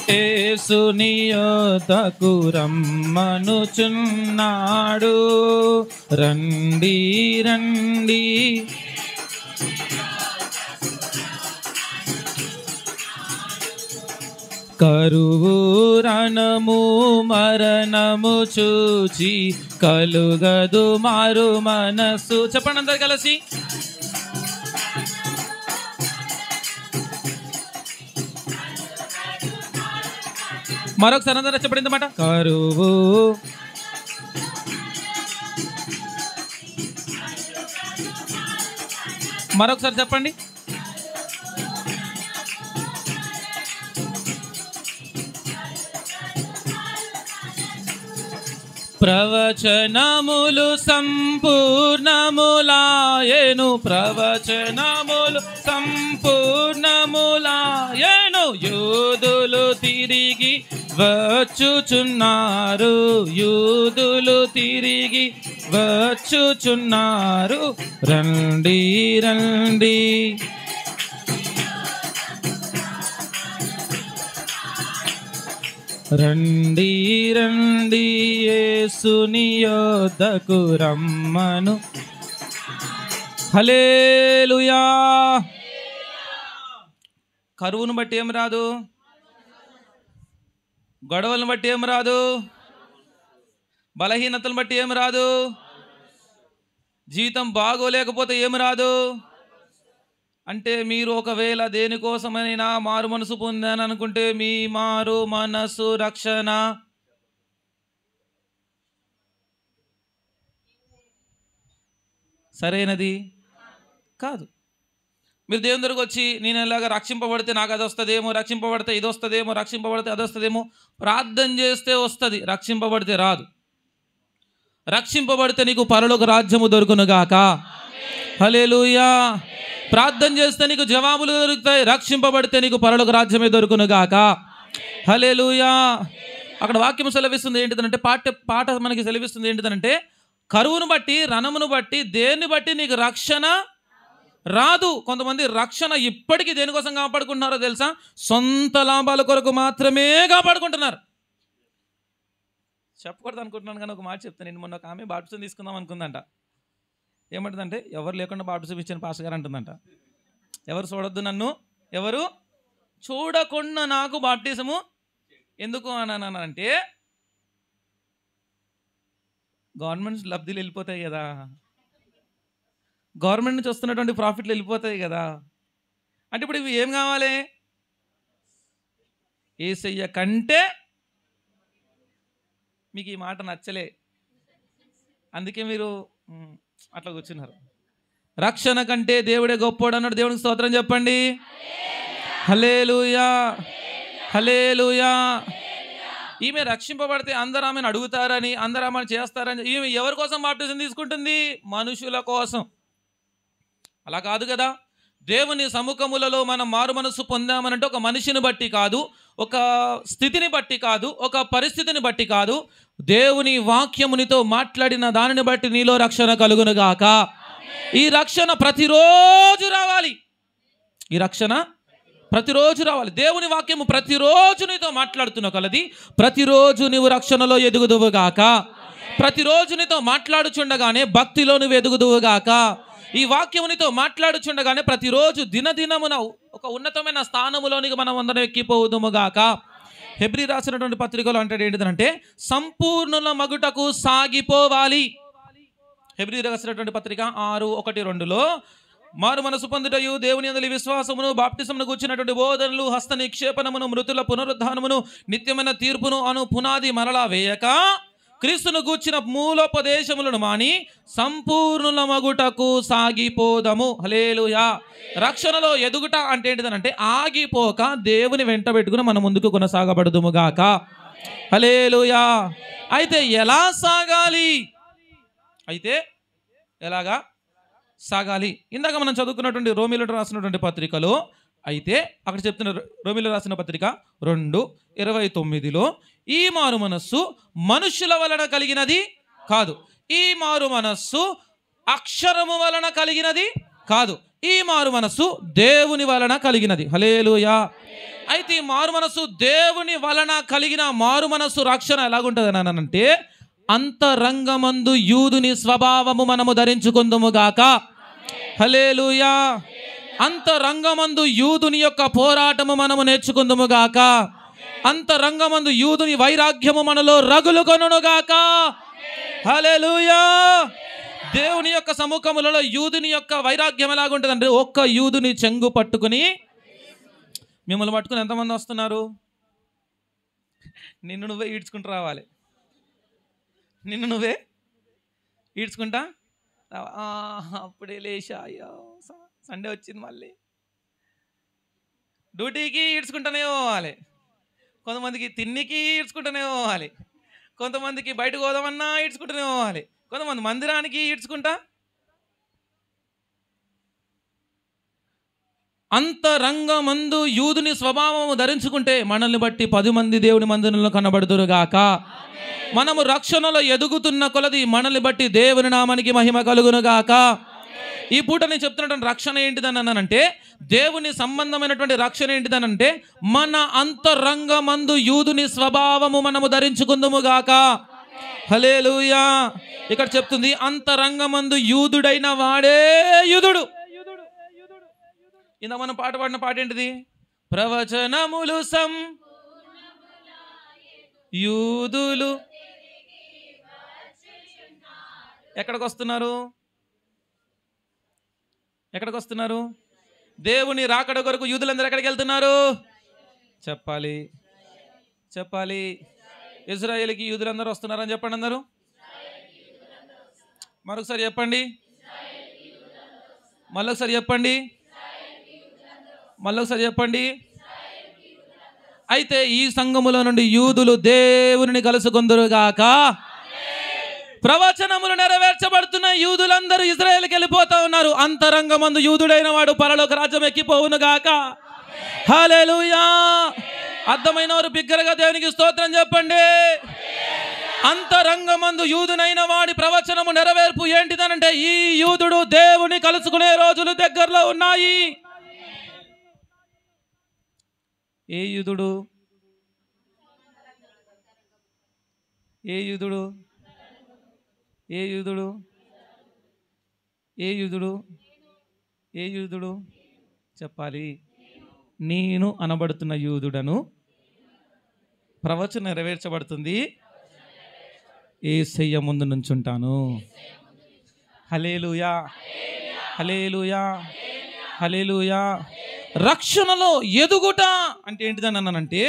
యేసుని యొద్దకు రమ్మనుచున్నాడు. రండి రండి కరువు రణము మరణము చూచి కలుగదు మారు మనసు. చెప్పండి అందరు కలిసి. మరొకసారి అందరూ చెప్పండి మాట. కరువు మరొకసారి చెప్పండి. ప్రవచనములు సంపూర్ణములాయెను. యూదులు తిరిగి వచ్చుచున్నారు. రండి రండి రండి రండి యేసుని యొద్దకు రమ్మను. హల్లెలూయా. కరువును బట్టి ఏం రాదు, గొడవలను బట్టి ఏం రాదు, బలహీనతలను బట్టి ఏం రాదు, జీవితం బాగోలేకపోతే ఏం రాదు, అంటే మీరు ఒకవేళ దేనికోసమైనా మారు మనసు పొందాను అనుకుంటే మీ మారు మనసు రక్షణ సరైనది కాదు. మీరు దేవుని దగ్గరకు వచ్చి నేను ఇలాగ రక్షింపబడితే నాకు అది వస్తుందేమో, రక్షింపబడితే ఇది వస్తుందేమో, రక్షింపబడితే అది వస్తుందేమో, ప్రార్థన చేస్తే వస్తుంది, రక్షింపబడితే రాదు. రక్షింపబడితే నీకు పరలోక రాజ్యము దొరుకునుగాక. హల్లెలూయా. ప్రార్థన చేస్తే నీకు జవాబులు దొరుకుతాయి, రక్షింపబడితే నీకు పరలోక రాజ్యమే దొరుకునుగాక. హల్లెలూయా. అక్కడ వాక్యం సెలవిస్తుంది ఏంటిదనంటే, పాట మనకి సెలవిస్తుంది ఏంటిదనంటే, కరువును బట్టి రణమును బట్టి దేన్ని బట్టి నీకు రక్షణ రాదు. కొంతమంది రక్షణ ఇప్పటికీ దేనికోసం కాపాడుకుంటున్నారో తెలుసా? సొంత లాభాల కొరకు మాత్రమే కాపాడుకుంటున్నారు. చెప్పకూడదు అనుకుంటున్నాను కానీ ఒక మాట చెప్తాను. నేను మొన్న ఒక ఆమె బాప్టిజం తీసుకుందాం అనుకుందంట. ఏమంటుందంటే, ఎవరు లేకుండా బాప్టిజం ఇచ్చిన పాస్టర్ గారు అంటుందంట. ఎవరు చూడొద్దు నన్ను, ఎవరు చూడకుండా నాకు బాప్టిజము ఎందుకు అనంటే, గవర్నమెంట్ లబ్ధిలు వెళ్ళిపోతాయి కదా, గవర్నమెంట్ నుంచి వస్తున్నటువంటి ప్రాఫిట్లు వెళ్ళిపోతాయి కదా. అంటే ఇప్పుడు ఇవి ఏం కావాలి? యేసయ్య కంటే మీకు ఈ మాట నచ్చలే, అందుకే మీరు అట్లా కూర్చున్నారు. రక్షణ కంటే దేవుడే గొప్పోడు అన్నాడు. దేవునికి స్తోత్రం చెప్పండి. హల్లెలూయా, హల్లెలూయా. ఈమె రక్షింపబడితే అందరూ ఆమెను అడుగుతారని, అందరూ ఆమెను చేస్తారని, ఈమె ఎవరి కోసం బాప్టిజం తీసుకుంటుంది? మనుషుల కోసం. అలా కాదు కదా. దేవుని సముఖములలో మనం మారు మనసు పొందామనంటే ఒక మనిషిని బట్టి కాదు, ఒక స్థితిని బట్టి కాదు, ఒక పరిస్థితిని బట్టి కాదు, దేవుని వాక్యమునితో మాట్లాడిన దానిని బట్టి నీలో రక్షణ కలుగునుగాక. ఈ రక్షణ ప్రతిరోజు రావాలి. ఈ రక్షణ ప్రతిరోజు రావాలి. దేవుని వాక్యము ప్రతిరోజు నీతో మాట్లాడుతున్న కొలది ప్రతిరోజు నీవు రక్షణలో ఎదుగుదువుగాక. ప్రతిరోజు నీతో మాట్లాడుచుండగానే భక్తిలో నువ్వు ఎదుగుదువుగాక. ఈ వాక్యము నీతో మాట్లాడుచుండగానే ప్రతిరోజు దినదినమున ఒక ఉన్నతమైన స్థానములోనికి మనం అందరం ఎక్కిపోదుముగాక. హెబ్రీ రాసినటువంటి పత్రికలో అంటే ఏంటిదంటే, సంపూర్ణుల మగుటకు సాగిపోవాలి. హెబ్రీ రాసినటువంటి పత్రిక 6:1-2లో మారు మనసు పొందుటయు దేవుని యందలి విశ్వాసమును బాప్టిసమును గూర్చినటువంటి బోధనలు, హస్త నిక్షేపణమును, మృతుల పునరుద్ధానమును, నిత్యమైన తీర్పును అను పునాది మరలా వేయక క్రీస్తును గూర్చిన మూలోపదేశములను మాని సంపూర్ణుల మగుటకు సాగిపోదము. హల్లెలూయా. రక్షణలో ఎదుగుట అంటే ఏంటిదనంటే, ఆగిపోక దేవుని వెంట పెట్టుకుని మనం ముందుకు కొనసాగబడుదుముగాక. హల్లెలూయా. అయితే ఎలా సాగాలి? ఎలాగా సాగాలి? ఇందాక మనం చదువుకున్నటువంటి రోమీయులకు రాసినటువంటి పత్రికలో అయితే అక్కడ చెప్తున్న, రోమీయులకు రాసిన పత్రిక 2:29లో, ఈ మారు మనస్సు మనుషుల వలన కలిగినది కాదు, ఈ మారు మనస్సు అక్షరము వలన కలిగినది కాదు, ఈ మారు మనస్సు దేవుని వలన కలిగినది. హల్లెలూయా. అయితే ఈ మారు మనస్సు దేవుని వలన కలిగిన మారు మనస్సు రక్షణ ఎలాగుంటుంది అని అంటే, అంతరంగమందు యూదుని స్వభావము మనము ధరించుకుందుముగాక. హల్లెలూయా. అంతరంగమందు యూదుని యొక్క పోరాటము మనము నేర్చుకుందుముగాక. అంతరంగమందు యూదుని వైరాగ్యము మనలో రగులుకొనుగాక. హల్లెలూయా. దేవుని యొక్క సముఖములలో యూదుని యొక్క వైరాగ్యం ఎలాగుంటుందంటే, ఒక్క యూదుని చెంగు పట్టుకుని మిమ్మల్ని పట్టుకుని ఎంతమంది వస్తున్నారు? నిన్ను నువ్వే ఈడ్చుకుంటూ రావాలి. నిన్ను నువ్వే ఈడ్చుకుంటా అప్పుడే లేచా, అయ్యో సండే వచ్చింది, మళ్ళీ డ్యూటీకి ఈడ్చుకుంటూనే పోవాలి, కొంతమందికి తిన్నికి ఈడ్చుకుంటూనే పోవాలి, కొంతమందికి బయటకు పోదామన్నా ఈడ్చుకుంటూనే పోవాలి, కొంతమంది మందిరానికి ఈడ్చుకుంటా. అంతరంగమందు యూదుని స్వభావము ధరించుకుంటే మనల్ని బట్టి 10 మంది దేవుని మందిరంలో కనబడుదురుగాక. మనము రక్షణలో ఎదుగుతున్న కొలది మనల్ని బట్టి దేవుని నామానికి మహిమ కలుగునుగాక. ఈ పూట నేను చెప్తున్నటువంటి రక్షణ ఏంటిదని అన్నానంటే, దేవుని సంబంధమైనటువంటి రక్షణ ఏంటిదనంటే, మన అంతరంగమందు యూదుని స్వభావము మనము ధరించుకుందుముగాక. హల్లెలూయా. ఇక్కడ చెప్తుంది, అంతరంగమందు యూదుడైన వాడే యూదుడు. ఇందా మనం పాట పాడిన పాట ఏంటిది? ప్రవచనములు యూదులు ఎక్కడికి వస్తున్నారు? దేవుని రాకడ కొరకు యూదులందరూ ఎక్కడికి వెళ్తున్నారు? చెప్పాలి, చెప్పాలి. ఇజ్రాయేలుకి యూదులందరూ వస్తున్నారని చెప్పండి అందరూ. మరొకసారి చెప్పండి, మళ్ళొకసారి చెప్పండి, మళ్ళొకసారి చెప్పండి. అయితే ఈ సంఘములో నుండి యూదులు దేవుని కలుసుకొందురుగాక. ప్రవచనములు నెరవేర్చబడుతున్న యూదులందరూ ఇజ్రాయేలుకి వెళ్ళిపోతా ఉన్నారు. అంతరంగమందు యూదుడైన వాడు పరలోక రాజ్యం ఎక్కిపోవును గాక. హల్లెలూయా. అర్థమైన వారు బిగ్గరగా దేవునికి స్తోత్రం చెప్పండి. అంతరంగమందు యూదునైన వాడి ప్రవచనము నెరవేర్పు ఏంటిదనంటే ఈ యూదుడు దేవుని కలుసుకునే రోజులు దగ్గరలో ఉన్నాయి. ఏ యూదుడు? ఏ యూదుడు? ఏ యూదుడు? ఏ యూదుడు? ఏ యూదుడు? చెప్పాలి. నేను అనబడుతున్న యూదుడను. ప్రవచనం నెరవేర్చబడుతుంది. యేసయ్య ముందు నుంచుంటాను. హల్లెలూయా, హల్లెలూయా, హల్లెలూయా. రక్షణలో ఎదుగుట అంటే ఏంటిదని అన్నానంటే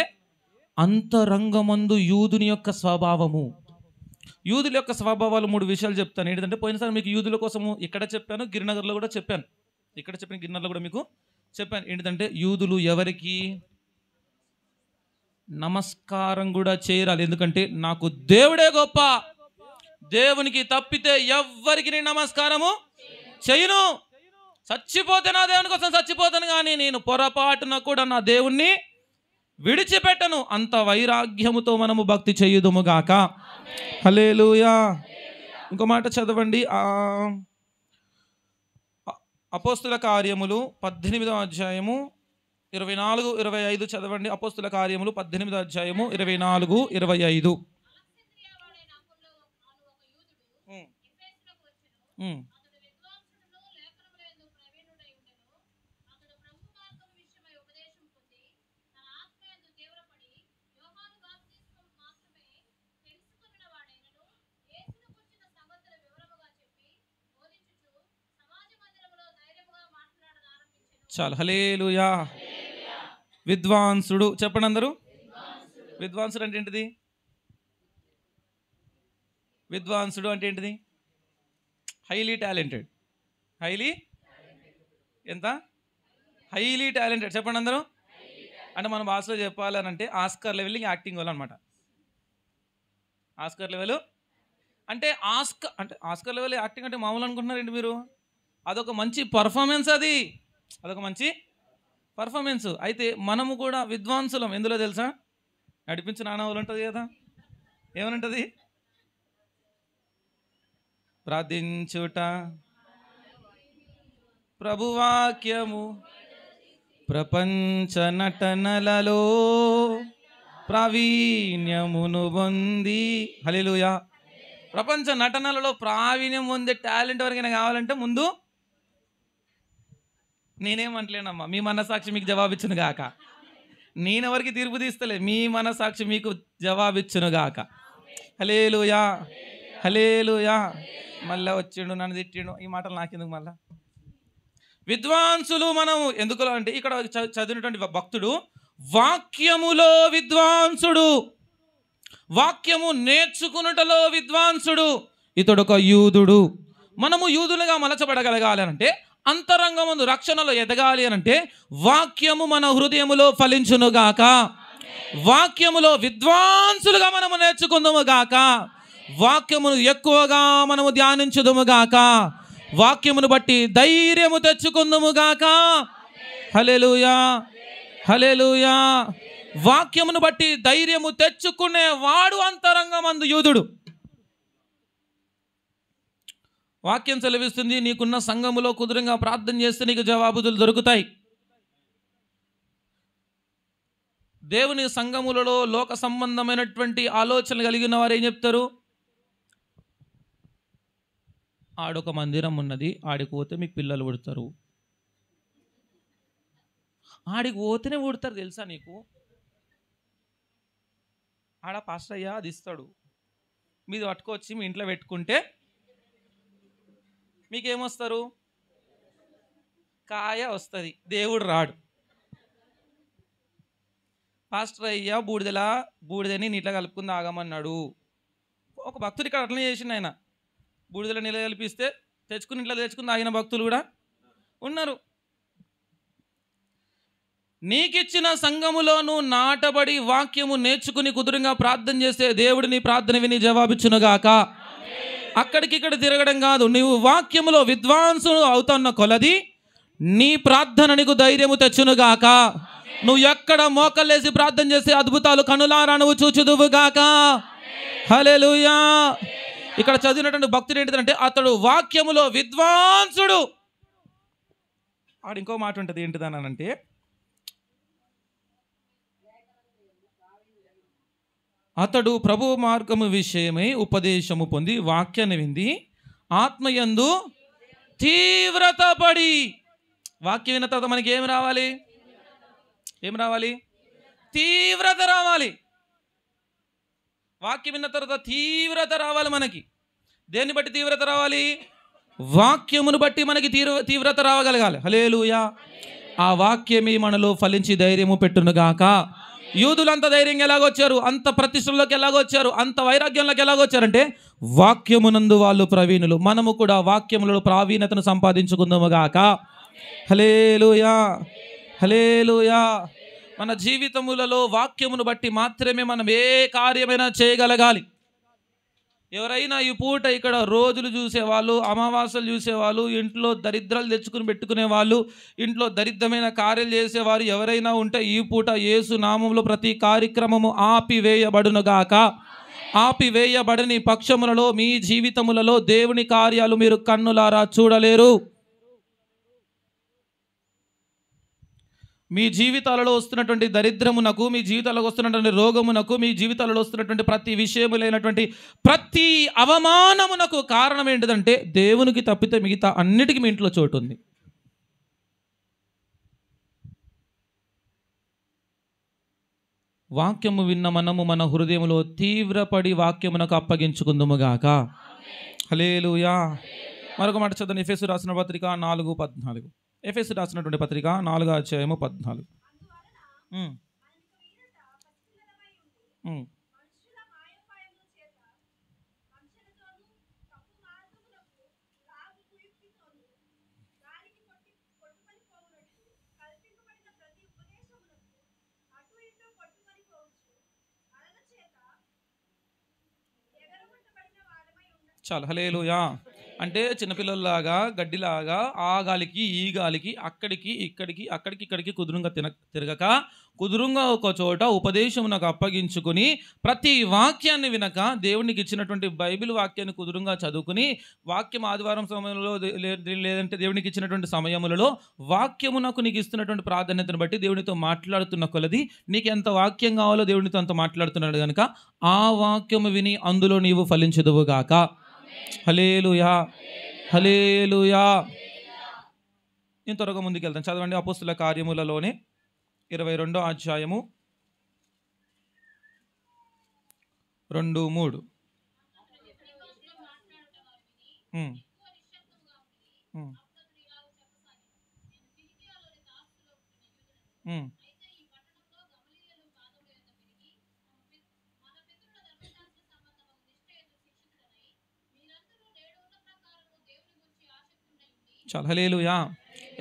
అంతరంగమందు యూదుని యొక్క స్వభావము. యూదుల యొక్క స్వభావాలు 3 విషయాలు చెప్తాను. ఏంటంటే పోయినసారి మీకు యూదుల కోసము ఇక్కడ చెప్పాను, గిరినగర్లో కూడా చెప్పాను. ఇక్కడ చెప్పిన గిరినగర్లో కూడా మీకు చెప్పాను. ఏంటంటే యూదులు ఎవరికి నమస్కారం కూడా చేయరాలి. ఎందుకంటే నాకు దేవుడే గొప్ప, దేవునికి తప్పితే ఎవ్వరికి నేను నమస్కారము చేయను. చచ్చిపోతే నా దేవుని కోసం చచ్చిపోతాను, కానీ నేను పొరపాటున కూడా నా దేవుణ్ణి విడిచిపెట్టను. అంత వైరాగ్యముతో మనము భక్తి చేయుదుముగాక. హల్లెలూయా. ఇంకో మాట చదవండి. అపోస్తుల కార్యములు 18వ అధ్యాయము 24, 25 చదవండి. అపోస్తుల కార్యములు 18వ అధ్యాయము 24, 25. చాలు. హల్లెలూయా. విద్వాంసుడు చెప్పండి అందరూ. విద్వాంసుడు అంటే ఏంటిది? విద్వాంసుడు అంటే ఏంటిది? Highly talented. హైలీ ఎంత? Highly talented. చెప్పండి అందరూ. అంటే మన భాషలో చెప్పాలనంటే ఆస్కర్ లెవెల్ యాక్టింగ్ వాళ్ళు అనమాట. ఆస్కర్ లెవెల్ అంటే ఆస్కర్ లెవెల్ యాక్టింగ్ అంటే మామూలు అనుకుంటున్నారండి మీరు. అదొక మంచి పర్ఫార్మెన్స్. అదొక మంచి పర్ఫార్మెన్స్. అయితే మనము కూడా విద్వాంసులం. ఎందులో తెలుసా? నడిపించు నానవులు ఉంటుంది కదా, ఏమనుంటుంది? ప్రార్థించుట, ప్రభువాక్యము, ప్రపంచ నటనలలో ప్రావీణ్యమును పొంది. హల్లెలూయా. ప్రపంచ నటనలలో ప్రావీణ్యం పొందే టాలెంట్ ఎవరికైనా కావాలంటే ముందు నేనేమంటలేనమ్మా, మీ మనసాక్షి మీకు జవాబిచ్చును గాక. నేనెవరికి తీర్పు తీస్తలే, మీ మనసాక్షి మీకు జవాబిచ్చును గాక. హల్లెలూయా, హల్లెలూయా. మళ్ళీ వచ్చిండు నన్ను తిట్టిండు, ఈ మాటలు నాకెందుకు మళ్ళా? విద్వాంసులు మనము ఎందుకు అంటే ఇక్కడ చదివినటువంటి భక్తుడు వాక్యములో విద్వాంసుడు, వాక్యము నేర్చుకునుటలో విద్వాంసుడు. ఇతడొక యూదుడు. మనము యూదులుగా మలచబడగలగాలి అంటే, అంతరంగమందు రక్షణలో ఎదగాలి అనంటే వాక్యము మన హృదయములో ఫలించునుగాక. వాక్యములో విద్వాంసులుగా మనము నేర్చుకుందుముగాక. వాక్యమును ఎక్కువగా మనము ధ్యానించుదుముగాక. వాక్యమును బట్టి ధైర్యము తెచ్చుకుందుముగాక. హల్లెలూయా, హల్లెలూయా. వాక్యమును బట్టి ధైర్యము తెచ్చుకునేవాడు అంతరంగమందు యూదుడు. వాక్యం సెలవిస్తుంది, నీకున్న సంఘములో కుదురంగా ప్రార్థన చేస్తే నీకు జవాబులు దొరుకుతాయి. దేవుని సంఘములలో లోక సంబంధమైనటువంటి ఆలోచనలు కలిగిన వారు ఏం చెప్తారు? ఆడొక మందిరం ఉన్నది, ఆడికి పోతే మీకు పిల్లలు పుడతారు. ఆడికి పోతేనే పుడతారు తెలుసా నీకు? ఆడ పాస్టర్ అయ్యా అది ఇస్తాడు, మీది పట్టుకొచ్చి మీ ఇంట్లో పెట్టుకుంటే మీకేమొస్తారు? కాయ వస్తుంది, దేవుడు రాడు. పాస్టర్ అయ్యా బూడిదని నీటిలో కలుపుకుంది ఆగమన్నాడు. ఒక భక్తుడు ఇక్కడ అట్లనే చేసిండు. ఆయన బూడిదలో నీళ్ళు కలిపిస్తే తెచ్చుకుని ఇంట్లో తెచ్చుకుని తాగిన భక్తులు కూడా ఉన్నారు. నీకిచ్చిన సంఘములో నువ్వు నాటబడి వాక్యము నేర్చుకుని కుదురుగా ప్రార్థన చేస్తే దేవుడు నీ ప్రార్థన విని జవాబిచ్చునుగాక. అక్కడికి ఇక్కడ తిరగడం కాదు. నీవు వాక్యములో విద్వాంసుడు అవుతున్న కొలది నీ ప్రార్థన నీకు ధైర్యము తెచ్చునుగాక. నువ్వు ఎక్కడ మోకలేసి ప్రార్థన చేస్తే అద్భుతాలు కనులారా నువ్వు చూచుదువుగాక. హల్లెలూయా. ఇక్కడ చదివినటువంటి భక్తుడు ఏంటిదంటే అతడు వాక్యములో విద్వాంసుడు. ఆడు ఇంకో మాట ఉంటుంది, ఏంటిదనంటే అతడు ప్రభు మార్గము విషయమై ఉపదేశము పొంది వాక్యాన్ని వింది ఆత్మయందు తీవ్రత పడి. వాక్యం విన్న తర్వాత మనకి ఏం రావాలి? తీవ్రత రావాలి. వాక్యం విన్న తర్వాత తీవ్రత రావాలి మనకి. దేన్ని బట్టి తీవ్రత రావాలి? వాక్యమును బట్టి మనకి తీవ్రత రావగలగాలి. హల్లెలూయా. ఆ వాక్యమే మనలో ఫలించి ధైర్యము పెట్టునుగాక. యూదులు అంత ధైర్యంగా ఎలాగొచ్చారు, అంత ప్రతిష్టలోకి ఎలాగొచ్చారు, అంత వైరాగ్యంలోకి ఎలాగొచ్చారంటే వాక్యమునందు వాళ్ళు ప్రవీణులు. మనము కూడా వాక్యములలో ప్రావీణ్యతను సంపాదించుకుందాముగాక. హల్లెలూయా, హల్లెలూయా. మన జీవితములలో వాక్యమును బట్టి మాత్రమే మనం ఏ కార్యమైనా చేయగలగాలి. ఎవరైనా ఈ పూట ఇక్కడ రోజులు చూసేవాళ్ళు, అమావాస్యలు చూసేవాళ్ళు, ఇంట్లో దరిద్రాలు తెచ్చుకుని పెట్టుకునే వాళ్ళు, ఇంట్లో దరిద్రమైన కార్యాలు చేసేవారు ఎవరైనా ఉంటే ఈ పూట యేసు నామములో ప్రతి కార్యక్రమము ఆపివేయబడునుగాక. ఆపివేయబడని పక్షములలో మీ జీవితములలో దేవుని కార్యాలు మీరు కన్నులారా చూడలేరు. మీ జీవితాలలో వస్తున్నటువంటి దరిద్రమునకు, మీ జీవితాలలో వస్తున్నటువంటి రోగమునకు, మీ జీవితాలలో వస్తున్నటువంటి ప్రతి విషయము లేనటువంటి ప్రతి అవమానమునకు కారణం ఏంటిదంటే దేవునికి తప్పితే మిగతా అన్నిటికీ మీ ఇంట్లో చోటు ఉంది. వాక్యము విన్న మనము మన హృదయములో తీవ్రపడి వాక్యమునకు అప్పగించుకుందుముగాక. హల్లెలూయా. మరొక మాట చదువు. ఎఫెసు రాసిన పత్రిక 4:14. ఎఫెసు రాసినటువంటి పత్రిక 4:14. చాలు. హల్లెలూయా. అంటే చిన్నపిల్లల్లాగా గడ్డిలాగా ఆ గాలికి ఈ గాలికి అక్కడికి ఇక్కడికి కుదురుగా తిరగక కుదురుగా ఒక చోట ఉపదేశమునకు అప్పగించుకుని ప్రతి వాక్యాన్ని వినక దేవునికి ఇచ్చినటువంటి బైబిల్ వాక్యాన్ని కుదురుగా చదువుకుని వాక్యం ఆదివారం సమయంలో లేదంటే దేవునికి ఇచ్చినటువంటి సమయములలో వాక్యమునకు నీకు ఇస్తున్నటువంటి ప్రాధాన్యతను బట్టి దేవునితో మాట్లాడుతున్న కొలది నీకు ఎంత వాక్యం కావాలో దేవునితో అంత మాట్లాడుతున్నాడు కనుక ఆ వాక్యము విని అందులో నీవు ఫలించదువుగాక. హల్లెలూయా, హల్లెలూయా. నేను త్వరగా ముందుకు వెళ్తాను. చదవండి. అపోస్తుల కార్యములలోనే 22వ అధ్యాయము 2-3. చాలా. హల్లెలూయా.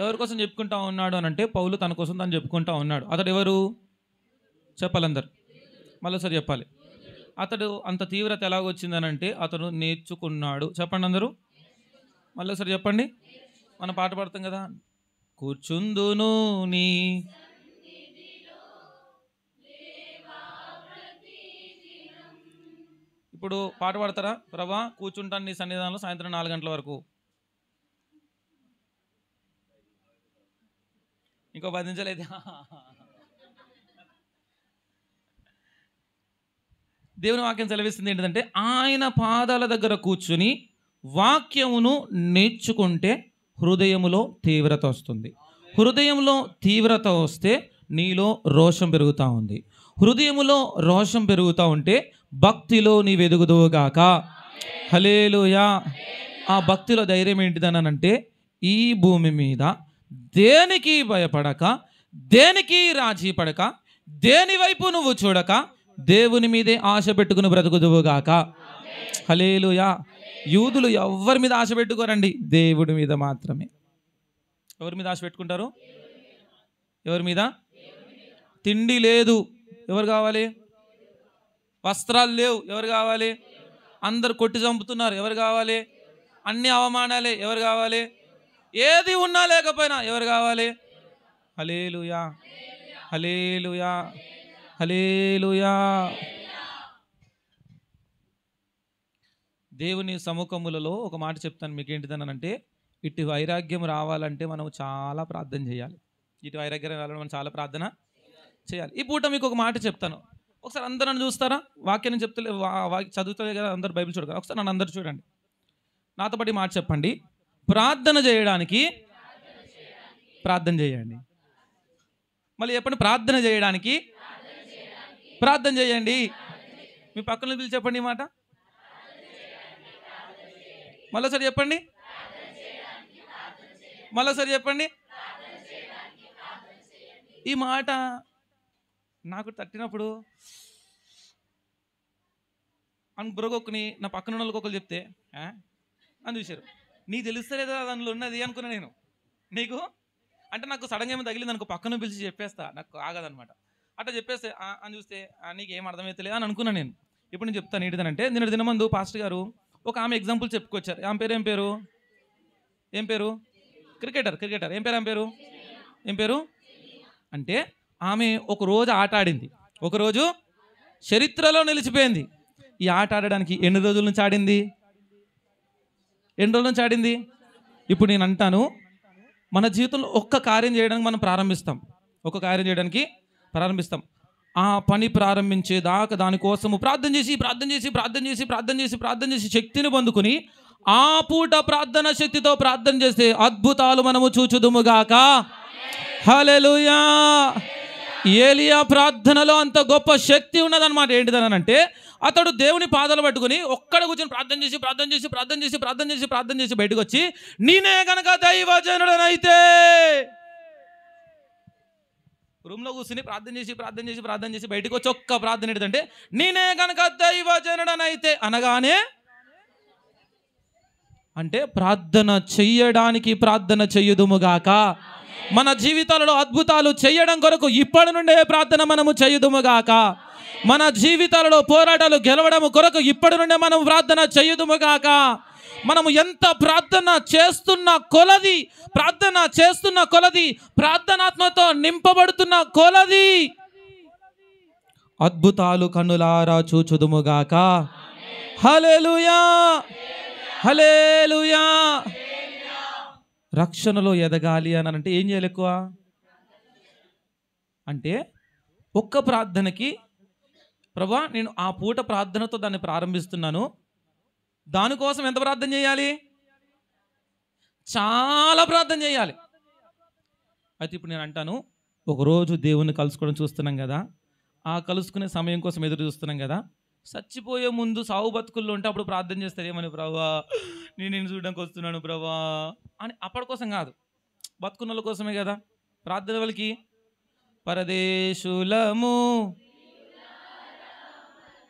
ఎవరి కోసం చెప్పుకుంటా ఉన్నాడు అని అంటే పౌలు తన కోసం తను చెప్పుకుంటా ఉన్నాడు. అతడు ఎవరు చెప్పాలందరు? మళ్ళీసారి చెప్పాలి. అతడు అంత తీవ్రత ఎలాగొచ్చిందనంటే అతడు నేర్చుకున్నాడు. చెప్పండి అందరూ, మళ్ళీసారి చెప్పండి. మనం పాట పాడతాం కదా, కూర్చుందును నీ ఇప్పుడు పాట పాడతారా? ప్రభా కూర్చుంటాను నీ సన్నిధానంలో సాయంత్రం 4 గంటల వరకు. ఇంకో 10 నిమిషాలు అయితే దేవుని వాక్యం సెలవిస్తుంది ఏంటంటే ఆయన పాదాల దగ్గర కూర్చుని వాక్యమును నేర్చుకుంటే హృదయములో తీవ్రత వస్తుంది. హృదయంలో తీవ్రత వస్తే నీలో రోషం పెరుగుతూ ఉంది. హృదయములో రోషం పెరుగుతూ ఉంటే భక్తిలో నీ వెదుగుదువుగాక. హల్లెలూయా. ఆ భక్తిలో ధైర్యం ఏంటిదనంటే ఈ భూమి మీద దేనికి భయపడక, దేనికి రాజీ పడక, దేని వైపు నువ్వు చూడక దేవుని మీదే ఆశ పెట్టుకుని బ్రతుకుదువుగాక. హల్లెలూయా. యూదులు ఎవరి మీద ఆశ పెట్టుకోరండి, దేవుడి మీద మాత్రమే. ఎవరి మీద ఆశ పెట్టుకుంటారు? ఎవరి మీద? తిండి లేదు, ఎవరు కావాలి? వస్త్రాలు లేవు, ఎవరు కావాలి? అందరు కొట్టి చంపుతున్నారు, ఎవరు కావాలి? అన్ని అవమానాలే, ఎవరు కావాలి? ఏది ఉన్నా లేకపోయినా ఎవరు కావాలి? హల్లెలూయా, హల్లెలూయా, హల్లెలూయా. దేవుని సముఖములలో ఒక మాట చెప్తాను మీకు. ఏంటిదనంటే, ఇటు వైరాగ్యం రావాలంటే మనం చాలా ప్రార్థన చేయాలి. ఇటు వైరాగ్యం రావాలంటే మనం చాలా ప్రార్థన చేయాలి. ఈ పూట మీకు ఒక మాట చెప్తాను. ఒకసారి అందరూ నన్ను చూస్తారా? వాక్యాన్ని చెప్తలే, చదువుతలే కదా, అందరు బైబిల్ చూడగలరు. ఒకసారి నన్ను అందరు చూడండి, నాతో పాటు మాట చెప్పండి. ప్రార్థన చేయడానికి ప్రార్థన చేయండి. మళ్ళీ చెప్పండి, ప్రార్థన చేయడానికి ప్రార్థన చేయండి. మీ పక్కన పిలిచి చెప్పండి ఈ మాట. మళ్ళీసారి చెప్పండి, మళ్ళీసారి చెప్పండి. ఈ మాట నాకు తట్టినప్పుడు అని బుర్రగొక్కుని నా పక్కన వాళ్ళకి ఒకరు చెప్తే అని చూశారు. నీకు తెలుస్తలేదా దానిలో ఉన్నది అనుకున్నా నేను. నీకు అంటే నాకు సడన్గా ఏమో తగిలింది అనుకో, పక్కన పిలిచి చెప్పేస్తా, నాకు ఆగదనమాట. అట్లా చెప్పేస్తే అని చూస్తే నీకు ఏం అర్థమవుతలేదు అని అనుకున్నాను నేను. ఇప్పుడు నేను చెప్తాను ఏంటిదనంటే, నిన్న దినమందు పాస్టర్ గారు ఒక ఆమె ఎగ్జాంపుల్ చెప్పుకొచ్చారు. ఆమె పేరు ఏం పేరు? క్రికెటర్. ఏం పేరు అంటే, ఆమె ఒక రోజు ఆట ఆడింది, ఒకరోజు చరిత్రలో నిలిచిపోయింది. ఈ ఆట ఆడడానికి ఎన్ని రోజుల నుంచి ఆడింది? ఇప్పుడు నేను అంటాను, మన జీవితంలో ఒక్క కార్యం చేయడానికి మనం ప్రారంభిస్తాం. ఆ పని ప్రారంభించేదాకా దానికోసము ప్రార్థన చేసి శక్తిని పొందుకుని ఆ పూట ప్రార్థన శక్తితో ప్రార్థన చేస్తే అద్భుతాలు మనము చూచుదుముగాక. హల్లెలూయా. ఏలియా ప్రార్థనలో అంత గొప్ప శక్తి ఉన్నదన్నమాట. ఏంటిదనంటే, అతడు దేవుని పాదాలు పట్టుకుని ఒక్కడ కూర్చొని ప్రార్థన చేసి బయటకు వచ్చి, నేనే గనక దైవజనుడనైతే, రూమ్లో కూర్చుని ప్రార్థన చేసి బయటకు వచ్చి ఒక్క ప్రార్థన ఏంటంటే, నేనే గనక దైవజనుడనైతే అనగానే, అంటే ప్రార్థన చెయ్యడానికి ప్రార్థన చెయ్యుదుముగాక. మన జీవితాలలో అద్భుతాలు చేయడం కొరకు ఇప్పటి నుండే ప్రార్థన మనము చేయుదుముగాక. మన జీవితాలలో పోరాటాలు గెలవడం కొరకు ఇప్పటి నుండే మనం ప్రార్థన చేయుదుముగాక. మనము ఎంత ప్రార్థన చేస్తున్న కొలది ప్రార్థనాత్మతో నింపబడుతున్న కొలది అద్భుతాలు కన్నులారా చూచుదుముగాక. హల్లెలూయా, హల్లెలూయా. రక్షణలో ఎదగాలి అని అంటే ఏం చేయాలి? ఎక్కువ అంటే ఒక్క ప్రార్థనకి, ప్రభువా నేను ఆ పూట ప్రార్థనతో దాన్ని ప్రారంభిస్తున్నాను, దానికోసం ఎంత ప్రార్థన చేయాలి? చాలా ప్రార్థన చేయాలి. అయితే ఇప్పుడు నేను అంటాను, ఒకరోజు దేవుణ్ణి కలుసుకోవడం చూస్తున్నాం కదా, ఆ కలుసుకునే సమయం కోసం ఎదురు చూస్తున్నాం కదా, చచ్చిపోయే ముందు సావు బతుకుల్లో ఉంటే అప్పుడు ప్రార్థన చేస్తారు, ఏమని, ప్రభువా నేను చూడడానికి వస్తున్నాను ప్రభువా అని. అప్పటి కోసం కాదు, బతుకున్న వాళ్ళ కోసమే కదా ప్రార్థన. వాళ్ళకి పరదేశులము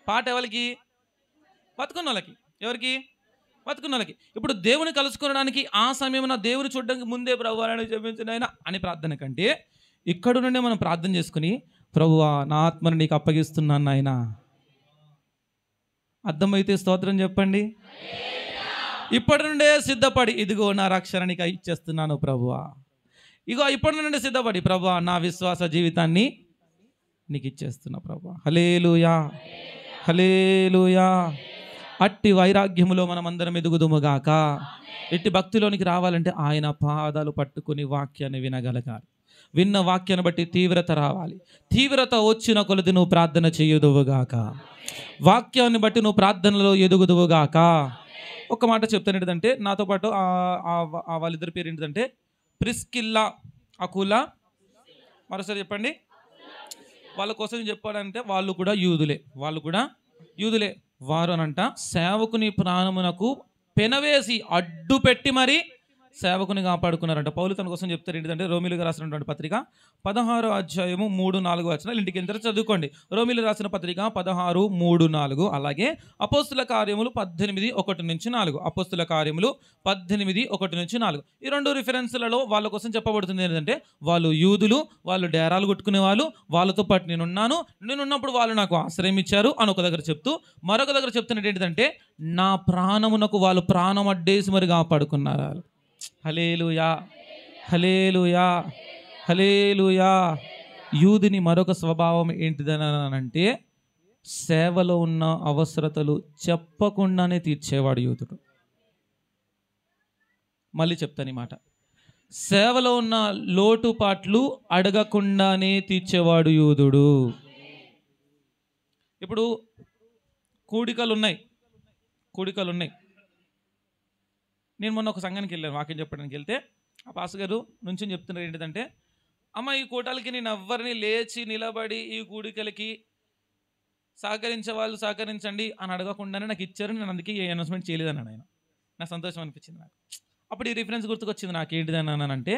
పాట ఎవరికి? బతుకున్న వాళ్ళకి. ఎవరికి? బతుకున్న వాళ్ళకి. ఇప్పుడు దేవుని కలుసుకోవడానికి ఆ సమయం దేవుని చూడడానికి ముందే ప్రభువాని క్షమించు నాయనా అని ప్రార్థన కంటే, ఇక్కడ నుండే మనం ప్రార్థన చేసుకుని, ప్రభువా నా ఆత్మను నీకు అప్పగిస్తున్నాను నాయనా. అర్థమైతే స్తోత్రం చెప్పండి. ఇప్పటి నుండే సిద్ధపడి, ఇదిగో నా రక్షణ నీకు ఇచ్చేస్తున్నాను ప్రభువా. ఇగో ఇప్పటి నుండి సిద్ధపడి, ప్రభువా నా విశ్వాస జీవితాన్ని నీకు ఇచ్చేస్తున్నా ప్రభువా. హల్లెలూయా, హల్లెలూయా. అట్టి వైరాగ్యములో మనం అందరం ఎదుగుదుముగాక. ఇట్టి భక్తిలోనికి రావాలంటే ఆయన పాదాలు పట్టుకుని వాక్యాన్ని వినగలగాలి. విన్న వాక్యాన్ని బట్టి తీవ్రత రావాలి. తీవ్రత వచ్చిన కొలది నువ్వు ప్రార్థన చేయుదువుగాక. వాక్యాన్ని బట్టి నువ్వు ప్రార్థనలో ఎదుగుదువుగాక. ఒక మాట చెప్తాను ఏంటంటే, నాతో పాటు వాళ్ళిద్దరి పేరు ఏంటంటే ప్రిస్కిల్లా, అకులా. మరోసారి చెప్పండి. వాళ్ళ కోసం చెప్పాలంటే వాళ్ళు కూడా యూదులే. వారు అనంట సేవకుని ప్రాణమునకు పెనవేసి అడ్డు పెట్టి మరి సేవకుని కాపాడుకున్నారంట. పౌలు తన కోసం చెప్తారు ఏంటంటే రోమిలకు రాసినటువంటి పత్రిక 16వ అధ్యాయము 3-4 వచనాలు ఇంటికి ఎంత చదువుకోండి. రోమిలు రాసిన పత్రిక 16:3-4. అలాగే అపోస్తుల కార్యములు 18:1-4. అపోస్తుల కార్యములు 18:1-4. ఈ రెండు రిఫరెన్స్లలో వాళ్ళ కోసం చెప్పబడుతుంది ఏంటంటే వాళ్ళు యూదులు, వాళ్ళు డేరాలు కొట్టుకునే వాళ్ళు, వాళ్ళతో పాటు నేనున్నప్పుడు వాళ్ళు నాకు ఆశ్రయం ఇచ్చారు అని ఒక దగ్గర చెప్తూ, మరొక దగ్గర చెప్తున్నది ఏంటంటే నా ప్రాణమునకు వాళ్ళు ప్రాణం అడ్డేసి మరి కాపాడుకున్నారు. హల్లెలూయా, హల్లెలూయా, హల్లెలూయా. యూదుని మరొక స్వభావం ఏంటిదని అంటే సేవలో ఉన్న అవసరతలు చెప్పకుండానే తీర్చేవాడు యూదుడు. మళ్ళీ చెప్తాను ఈ మాట. సేవలో ఉన్న లోటుపాట్లు అడగకుండానే తీర్చేవాడు యూదుడు. ఇప్పుడు కూడికలు ఉన్నాయి. నేను మొన్న ఒక సంఘానికి వెళ్ళాను వాక్యం చెప్పడానికి. వెళ్తే ఆ పాస్టర్ గారు నుంచి చెప్తున్నారు ఏంటంటే, అమ్మ ఈ కూటాలకి నేను ఎవ్వరిని లేచి నిలబడి ఈ కూడికలకి సహకరించే వాళ్ళు సహకరించండి అని అడగకుండానే నాకు ఇచ్చారు. నేను అందుకే ఏ అనౌన్స్మెంట్ చేయలేదన్నాడు ఆయన. నాకు సంతోషం అనిపించింది. నాకు అప్పుడు ఈ రిఫరెన్స్ గుర్తుకొచ్చింది. నాకేంటిదని అంటే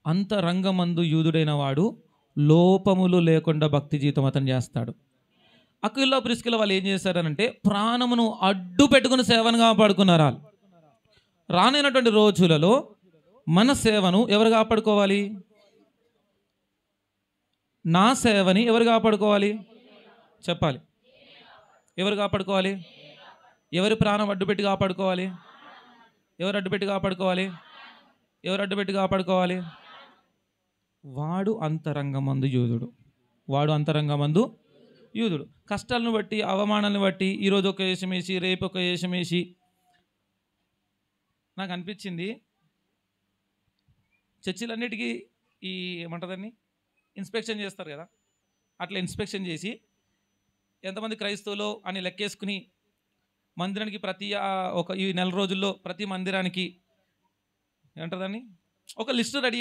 అంతరంగమందు యూదుడైన వాడు లోపములు లేకుండా భక్తి జీవితం అతను చేస్తాడు. అక్విలా ప్రిస్కిల వాళ్ళు ఏం చేశారనంటే ప్రాణమును అడ్డు పెట్టుకుని సేవను కాపాడుకున్నారు. రానైనటువంటి రోజులలో మన సేవను ఎవరు కాపాడుకోవాలి? నా సేవని ఎవరు కాపాడుకోవాలి? చెప్పాలి. ఎవరు కాపాడుకోవాలి? ఎవరి ప్రాణం అడ్డుపెట్టి కాపాడుకోవాలి? ఎవరు అడ్డుపెట్టి కాపాడుకోవాలి? వాడు అంతరంగమందు యూదుడు. కష్టాలను బట్టి, అవమానాలను బట్టి ఈరోజు ఒక వేషం వేసి రేపు ఒక వేషం వేసి నాకు అనిపించింది చర్చిలన్నిటికీ ఈ ఏమంటుందని ఇన్స్పెక్షన్ చేస్తారు కదా, అట్లా ఇన్స్పెక్షన్ చేసి ఎంతమంది క్రైస్తవులు అని లెక్కేసుకుని మందిరానికి ఈ నెల రోజుల్లో ప్రతి మందిరానికి ఏమంటుందని ఒక లిస్టు రెడీ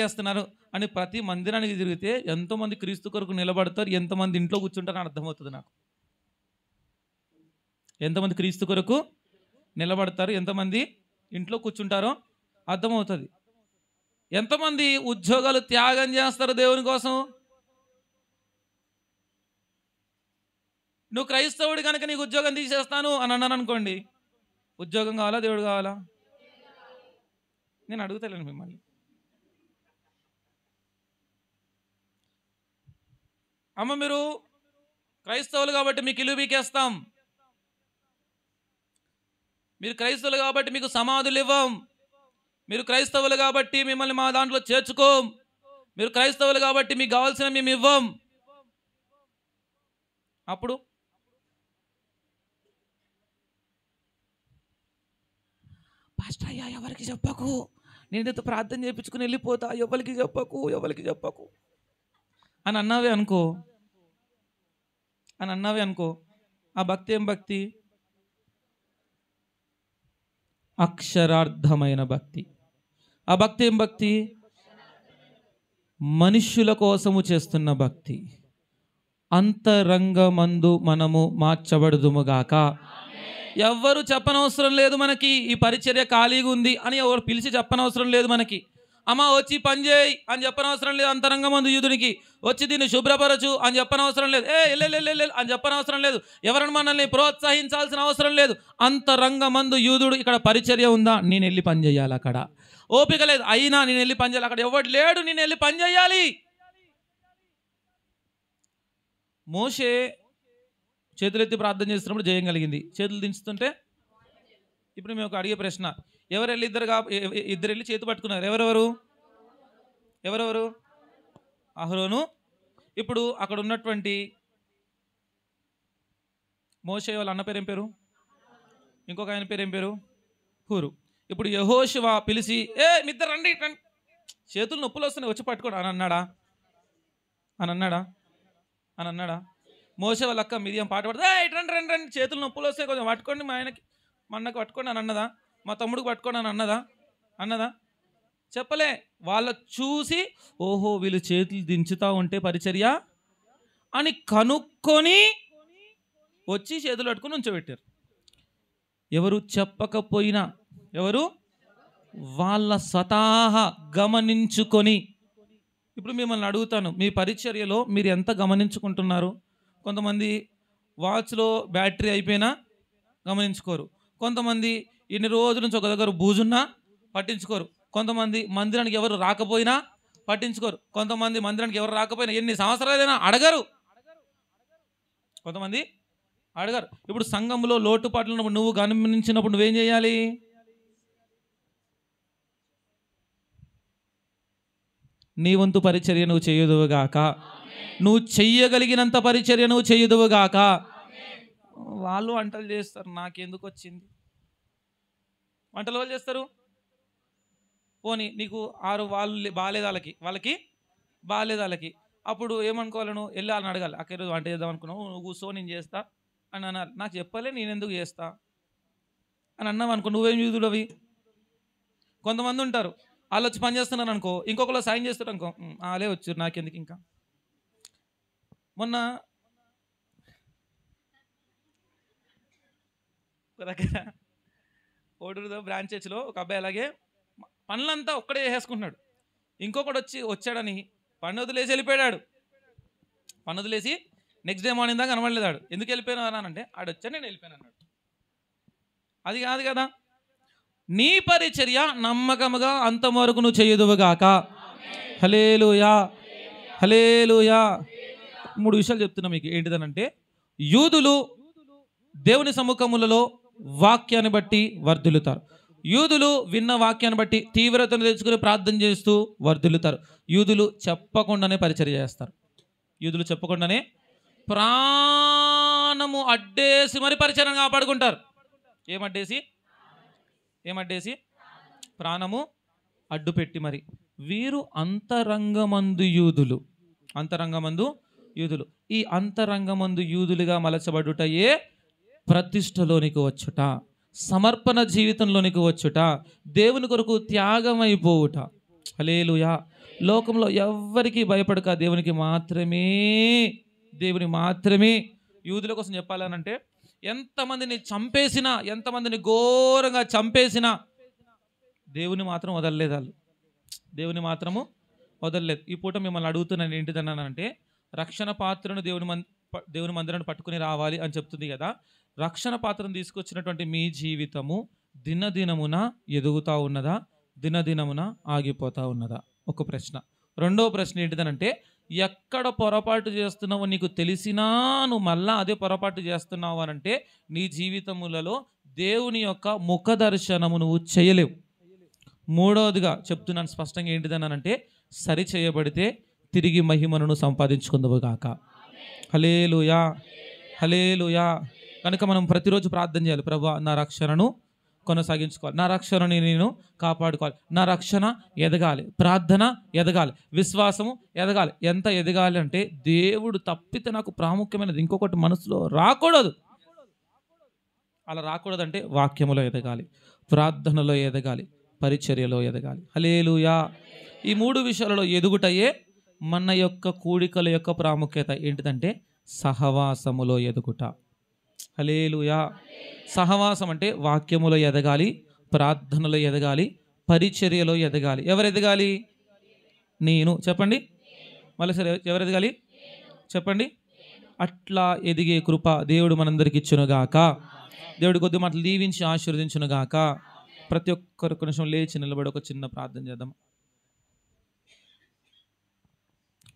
చేస్తున్నారు అని ప్రతి మందిరానికి తిరిగితే ఎంతోమంది క్రీస్తు కొరకు నిలబడతారు, ఎంతమంది ఇంట్లో కూర్చుంటారని అర్థమవుతుంది నాకు. ఎంతమంది క్రీస్తు కొరకు నిలబడతారు, ఎంతమంది ఇంట్లో కూర్చుంటారో అర్థమవుతుంది. ఎంతమంది ఉద్యోగాలు త్యాగం చేస్తారు దేవుని కోసం. నువ్వు క్రైస్తవుడి కనుక నీకు ఉద్యోగం తీసేస్తాను అని అన్నాను అనుకోండి, ఉద్యోగం కావాలా దేవుడు కావాలా? నేను అడుగుతలేను మిమ్మల్ని. అమ్మ మీరు క్రైస్తవులు కాబట్టి మీకు ఇల్లు పీకేస్తాం, మీరు క్రైస్తవులు కాబట్టి మీకు సమాధులు ఇవ్వం, మీరు క్రైస్తవులు కాబట్టి మిమ్మల్ని మా దాంట్లో చేర్చుకోం, మీరు క్రైస్తవులు కాబట్టి మీకు కావాల్సిన మేము ఇవ్వం. అప్పుడు పాస్టర్ అయ్యా ఎవరికి చెప్పకు, నేనైతే ప్రార్థన చేయించుకుని వెళ్ళిపోతా, ఎవరికి చెప్పకు అని అన్నావే అనుకో, ఆ భక్తి ఏం భక్తి? అక్షరార్థమైన భక్తి. ఆ భక్తి ఏం భక్తి? మనుష్యుల కోసము చేస్తున్న భక్తి. అంతరంగమందు మనము మార్చబడుదుముగాక. ఎవ్వరు చెప్పనవసరం లేదు మనకి, ఈ పరిచర్య ఖాళీగా ఉంది అని ఎవరు పిలిచి చెప్పనవసరం లేదు మనకి. అమ్మ వచ్చి పని చేయి అని చెప్పనవసరం లేదు. అంతరంగమందు యూదునికి వచ్చి దీన్ని శుభ్రపరచు అని చెప్పనవసరం లేదు. అని చెప్పనవసరం లేదు. ఎవరిని మనల్ని ప్రోత్సహించాల్సిన అవసరం లేదు. అంతరంగమందు యూదుడు ఇక్కడ పరిచర్య ఉందా, నేను వెళ్ళి పని చేయాలి. అక్కడ ఓపిక లేదు అయినా నేను వెళ్ళి పని చేయాలి. అక్కడ ఎవడు లేడు, నేను వెళ్ళి పని చేయాలి. మోషే చేతులెత్తి ప్రార్థన చేస్తున్నప్పుడు జయం కలిగింది. చేతులు దించుతుంటే ఇప్పుడు మేము ఒక అడిగే ప్రశ్న, ఎవరు వెళ్ళి ఇద్దరు వెళ్ళి చేతి పట్టుకున్నారు. ఎవరెవరు? అహరోను. ఇప్పుడు అక్కడ ఉన్నటువంటి మోషే వాళ్ళ అన్న పేరు ఏం పేరు? ఇంకొక ఆయన పేరు ఏం పేరు? హూరు. ఇప్పుడు యెహోషువ పిలిచి మీ ఇద్దరు రండి, చేతులు నొప్పులు వస్తున్నాయి వచ్చి పట్టుకోండి అని అన్నాడా? మోసే వాళ్ళ అక్క మిరియం పాట పడితే రండి చేతులు నొప్పులు వస్తాయి కొంచెం పట్టుకోండి, మా అన్నకి పట్టుకోండి అని అన్నదా? మా తమ్ముడికి పట్టుకోండి అని అన్నదా? చెప్పలే. వాళ్ళ చూసి ఓహో వీళ్ళు చేతులు దించుతా ఉంటే పరిచర్య అని కనుక్కొని వచ్చి చేతులు పట్టుకొని ఉంచబెట్టారు. ఎవరు చెప్పకపోయినా ఎవరు? వాళ్ళ స్వతహా గమనించుకొని. ఇప్పుడు మిమ్మల్ని అడుగుతాను, మీ పరిచర్యలో మీరు ఎంత గమనించుకుంటున్నారు? కొంతమంది వాచ్లో బ్యాటరీ అయిపోయినా గమనించుకోరు. కొంతమంది ఇన్ని రోజుల నుంచి ఒక దగ్గర బూజున్నా పట్టించుకోరు. కొంతమంది మందిరానికి ఎవరు రాకపోయినా పట్టించుకోరు. కొంతమంది మందిరానికి ఎవరు రాకపోయినా ఎన్ని సంవత్సరాలైనా అడగరు. కొంతమంది అడగరు. ఇప్పుడు సంఘంలో లోటుపాట్లు నువ్వు గమనించినప్పుడు నువ్వేం చేయాలి? నీ వంతు పరిచర్య నువ్వు చేయుదువుగాక. నువ్వు చెయ్యగలిగినంత పరిచర్య నువ్వు చేయుదువుగాక. వాళ్ళు వంటలు చేస్తారు, నాకెందుకు వచ్చింది? వంటలు వాళ్ళు చేస్తారు. పోనీ నీకు 6 వాళ్ళు బాగాలేదు, వాళ్ళకి బాగాలేదు. వాళ్ళకి అప్పుడు ఏమనుకోవాలను? వెళ్ళి వాళ్ళని అడగాలి, అక్కడ ఈరోజు వంట చేద్దాం అనుకున్నావు, నువ్వు కూర్చో నేను చేస్తా అని అన్నారు. నాకు చెప్పలే, నేను ఎందుకు చేస్తా అని అన్నావు అనుకో, నువ్వేం చూదుడు అవి. కొంతమంది ఉంటారు, వాళ్ళు వచ్చి పని చేస్తున్నారు అనుకో, ఇంకొకరు సాయం చేస్తారు అనుకో, వాళ్ళే వచ్చారు నాకెందుకు. ఇంకా మొన్న దగ్గర ఓడూరులో బ్రాంచ్ చర్చ్లో ఒక అబ్బాయి అలాగే పనులంతా ఒక్కడే చేసేసుకుంటున్నాడు. ఇంకొకటి వచ్చాడని పని వదిలేసి వెళ్ళిపోయాడు. పని వదిలేసి నెక్స్ట్ డే మార్నింగ్ దాకా కనబడలేదాడు. ఎందుకు వెళ్ళిపోయినా అంటే ఆడు వచ్చా నేను వెళ్ళిపోయాను అన్నాడు. అది కాదు కదా. నీ పరిచర్య నమ్మకముగా అంతవరకు నువ్వు చేయదువుగాక. హల్లెలూయా, హల్లెలూయా. 3 విషయాలు చెప్తున్నా మీకు. ఏంటిదనంటే, యూదులు దేవుని సముఖములలో వాక్యాన్ని బట్టి వర్ధిల్లుతారు. యూదులు విన్న వాక్యాన్ని బట్టి తీవ్రతను తెచ్చుకుని ప్రార్థన చేస్తూ వర్ధిల్లుతారు. యూదులు చెప్పకుండానే పరిచర్య చేస్తారు. యూదులు చెప్పకుండానే ప్రాణము అడ్డేసి మరి పరిచర్యను కాపాడుకుంటారు. ఏమడ్డేసి? ప్రాణము అడ్డుపెట్టి మరి. వీరు అంతరంగమందు యూదులు. ఈ అంతరంగమందు యూదులుగా మలచబడుటయే ప్రతిష్టలోనికి వచ్చుట, సమర్పణ జీవితంలోనికి వచ్చుట, దేవుని కొరకు త్యాగమైపోవుట. హల్లెలూయా. లోకంలో ఎవ్వరికి భయపడక దేవుని మాత్రమే. యూదుల కోసం చెప్పాలనంటే, ఎంతమందిని చంపేసినా, ఎంతమందిని ఘోరంగా చంపేసినా దేవుని మాత్రం వదలలేదు. వాళ్ళు దేవుని మాత్రము వదలలేదు. ఈ పూట మిమ్మల్ని అడుగుతున్నాను ఏంటిదన్నానంటే, రక్షణ పాత్రను దేవుని మందిరాన్ని పట్టుకుని రావాలి అని చెప్తుంది కదా. రక్షణ పాత్రను తీసుకొచ్చినటువంటి మీ జీవితము దినదినమున ఎదుగుతూ ఉన్నదా, దినదినమున ఆగిపోతూ ఉన్నదా? ఒక ప్రశ్న. రెండవ ప్రశ్న ఏంటిదనంటే, ఎక్కడ పొరపాటు చేస్తున్నావో నీకు తెలిసినా నువ్వు మళ్ళా అదే పొరపాటు చేస్తున్నావు అనంటే నీ జీవితములలో దేవుని యొక్క ముఖ దర్శనము నువ్వు చేయలేవు. మూడవదిగా చెప్తున్నాను స్పష్టంగా, ఏంటిదనంటే, సరి చేయబడితే తిరిగి మహిమను సంపాదించుకుందువుగాక. హల్లెలూయా, హల్లెలూయా. కనుక మనం ప్రతిరోజు ప్రార్థన చేయాలి. ప్రభువా, నా రక్షణను కొనసాగించుకోవాలి, నా రక్షణని నేను కాపాడుకోవాలి, నా రక్షణ ఎదగాలి, ప్రార్థన ఎదగాలి, విశ్వాసము ఎదగాలి. ఎంత ఎదగాలి అంటే, దేవుడు తప్పితే నాకు ప్రాముఖ్యమైనది ఇంకొకటి మనసులో రాకూడదు. అలా రాకూడదంటే వాక్యములో ఎదగాలి, ప్రార్థనలో ఎదగాలి, పరిచర్యలో ఎదగాలి. హల్లెలూయా. ఈ 3 విషయాలలో ఎదుగుటయే మన యొక్క కూడికల యొక్క ప్రాముఖ్యత. ఏంటిదంటే, సహవాసములో ఎదుగుట. హల్లెలూయా. సహవాసం అంటే వాక్యములో ఎదగాలి, ప్రార్థనలో ఎదగాలి, పరిచర్యలో ఎదగాలి. ఎవరు ఎదగాలి? నేను. చెప్పండి మళ్ళీ సరే, ఎవరు ఎదగాలి చెప్పండి. అట్లా ఎదిగే కృప దేవుడు మనందరికి ఇచ్చునుగాక. దేవుడి కొద్ది మాటలు దీవించి ఆశీర్వదించునుగాక. ప్రతి ఒక్కరు కొంచెం లేచి నిలబడి ఒక చిన్న ప్రార్థన చేద్దాం.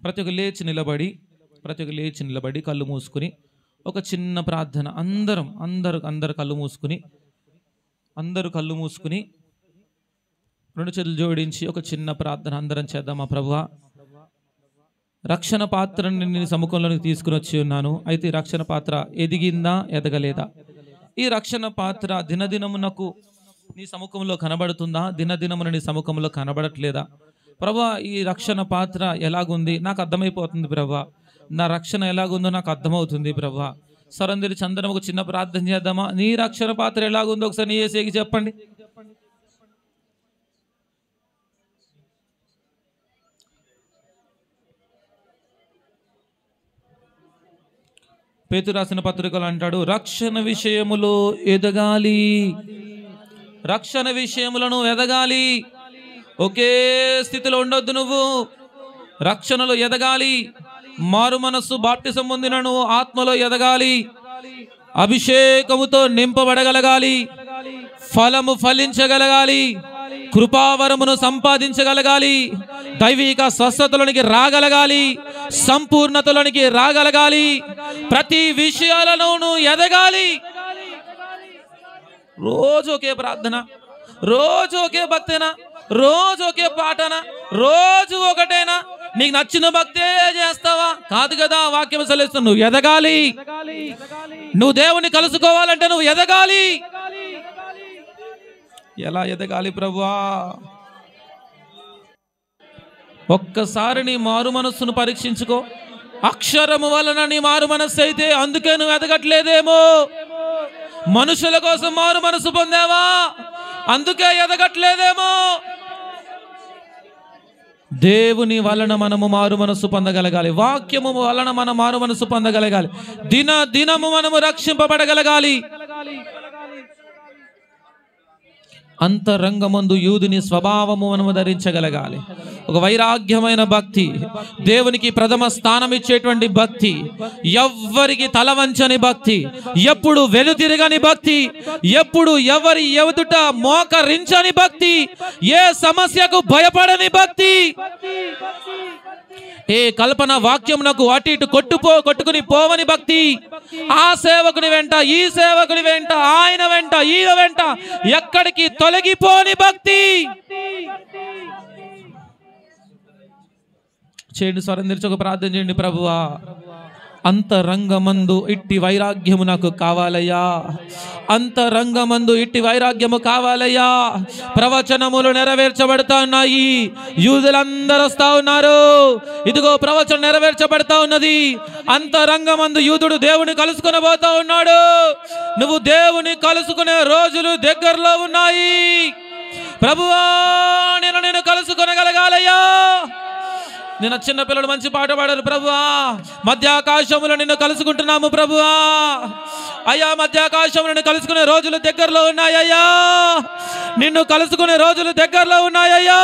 ప్రతి ఒక్కరు లేచి నిలబడి కళ్ళు మూసుకుని ఒక చిన్న ప్రార్థన. అందరు కళ్ళు మూసుకుని 2 చేతులు జోడించి ఒక చిన్న ప్రార్థన అందరం చేద్దామా. ప్రభువా, రక్షణ పాత్రని నీ సముఖంలోనికి తీసుకుని వచ్చి ఉన్నాను. అయితే ఈ రక్షణ పాత్ర ఎదిగిందా, ఎదగలేదా? ఈ రక్షణ పాత్ర దినదినమునకు నీ సముఖంలో కనబడుతుందా, దినదినమున నీ సముఖంలో కనబడట్లేదా? ప్రభువా, ఈ రక్షణ పాత్ర ఎలాగుంది నాకు అర్థమైపోతుంది ప్రభువా. నా రక్షణ ఎలాగుందో నాకు అర్థమవుతుంది ప్రభువా. సరందరి చందనం ఒక చిన్న ప్రార్థన చేద్దామా. నీ రక్షణ పాత్ర ఎలాగుందో ఒకసారి నీ యేసుకి చెప్పండి. పేతురు రాసిన పత్రికలు అంటాడు, రక్షణ విషయములో ఎదగాలి, రక్షణ విషయములను ఎదగాలి. ఒకే స్థితిలో ఉండొద్దు. నువ్వు రక్షణలో ఎదగాలి. మారు మనస్సు బాప్టిజం పొందిన నువ్వు ఆత్మలో ఎదగాలి. అభిషేకముతో నింపబడగలగాలి. ఫలము ఫలించగలగాలి. కృపావరమును సంపాదించగలగాలి. దైవిక స్వస్థతలోనికి రాగలగాలి. సంపూర్ణతలోనికి రాగలగాలి. ప్రతి విషయాలను నువ్వు ఎదగాలి. రోజు ఒకే ప్రార్థన, రోజు ఒకే భక్తేనా, రోజు ఒకే పాటన, రోజు ఒకటేనా? నీకు నచ్చిన భక్తే చేస్తావా? కాదు కదా. వాక్యం సెలవిస్తుంది నువ్వు ఎదగాలి. నువ్వు దేవుని కలుసుకోవాలంటే నువ్వు ఎదగాలి. ఎలా ఎదగాలి ప్రభువా? ఒక్కసారి నీ మారు మనస్సును పరీక్షించుకో. అక్షరము వలన నీ మారు మనస్సు అయితే అందుకే నువ్వు ఎదగట్లేదేమో. మనుషుల కోసం మారు మనసు పొందావా? అందుకే ఎదగట్లేదేమో. దేవుని వలన మనము మారు మనసు పొందగలగాలి. వాక్యము వలన మనం మారు మనసు పొందగలగాలి. దినము మనము రక్షింపబడగలగాలి. అంతరంగమందు యూదుని స్వభావము మనము ధరించగలగాలి. ఒక వైరాగ్యమైన భక్తి, దేవునికి ప్రథమ స్థానం ఇచ్చేటువంటి భక్తి, ఎవ్వరికి తలవంచని భక్తి, ఎప్పుడు వెనుతిరగని భక్తి, ఎప్పుడు ఎవరి ఎదుట మోకరించని భక్తి, ఏ సమస్యకు భయపడని భక్తి, ఏ కల్పన వాక్యమునకు అటు ఇటు కొట్టుకుని పోవని భక్తి, ఆ సేవకుని వెంట ఈ సేవకుని వెంట ఆయన వెంట ఈయన వెంట ఎక్కడికి తొలగిపోని భక్తి. చేయండి, స్వరం తెరిచి ఒక ప్రార్థన చేయండి. ప్రభువా, అంతరంగమందు ఇట్టి వైరాగ్యము నాకు కావాలయ్యా. అంతరంగమందు ఇట్టి వైరాగ్యము కావాలయ్యా. ప్రవచనములు నెరవేర్చబడతా ఉన్నాయి. యూదులందరూ వస్తా ఉన్నారు. ఇదిగో ప్రవచనం నెరవేర్చబడతా ఉన్నది. అంతరంగమందు యూదుడు దేవుని కలుసుకుని పోతా ఉన్నాడు. నువ్వు దేవుని కలుసుకునే రోజులు దగ్గరలో ఉన్నాయి. ప్రభువా, నేను కలుసుకొనగలగాలయ్యా. నిన్న చిన్న పిల్లలు మంచి పాట పాడారు. ప్రభువా, మధ్యాకాశములో నిన్ను కలుసుకుంటున్నాము. ప్రభువా అయ్యా, మధ్యాకాశంలో నిన్ను కలుసుకునే రోజులు దగ్గరలో ఉన్నాయ్యా. నిన్ను కలుసుకునే రోజులు దగ్గరలో ఉన్నాయ్యా.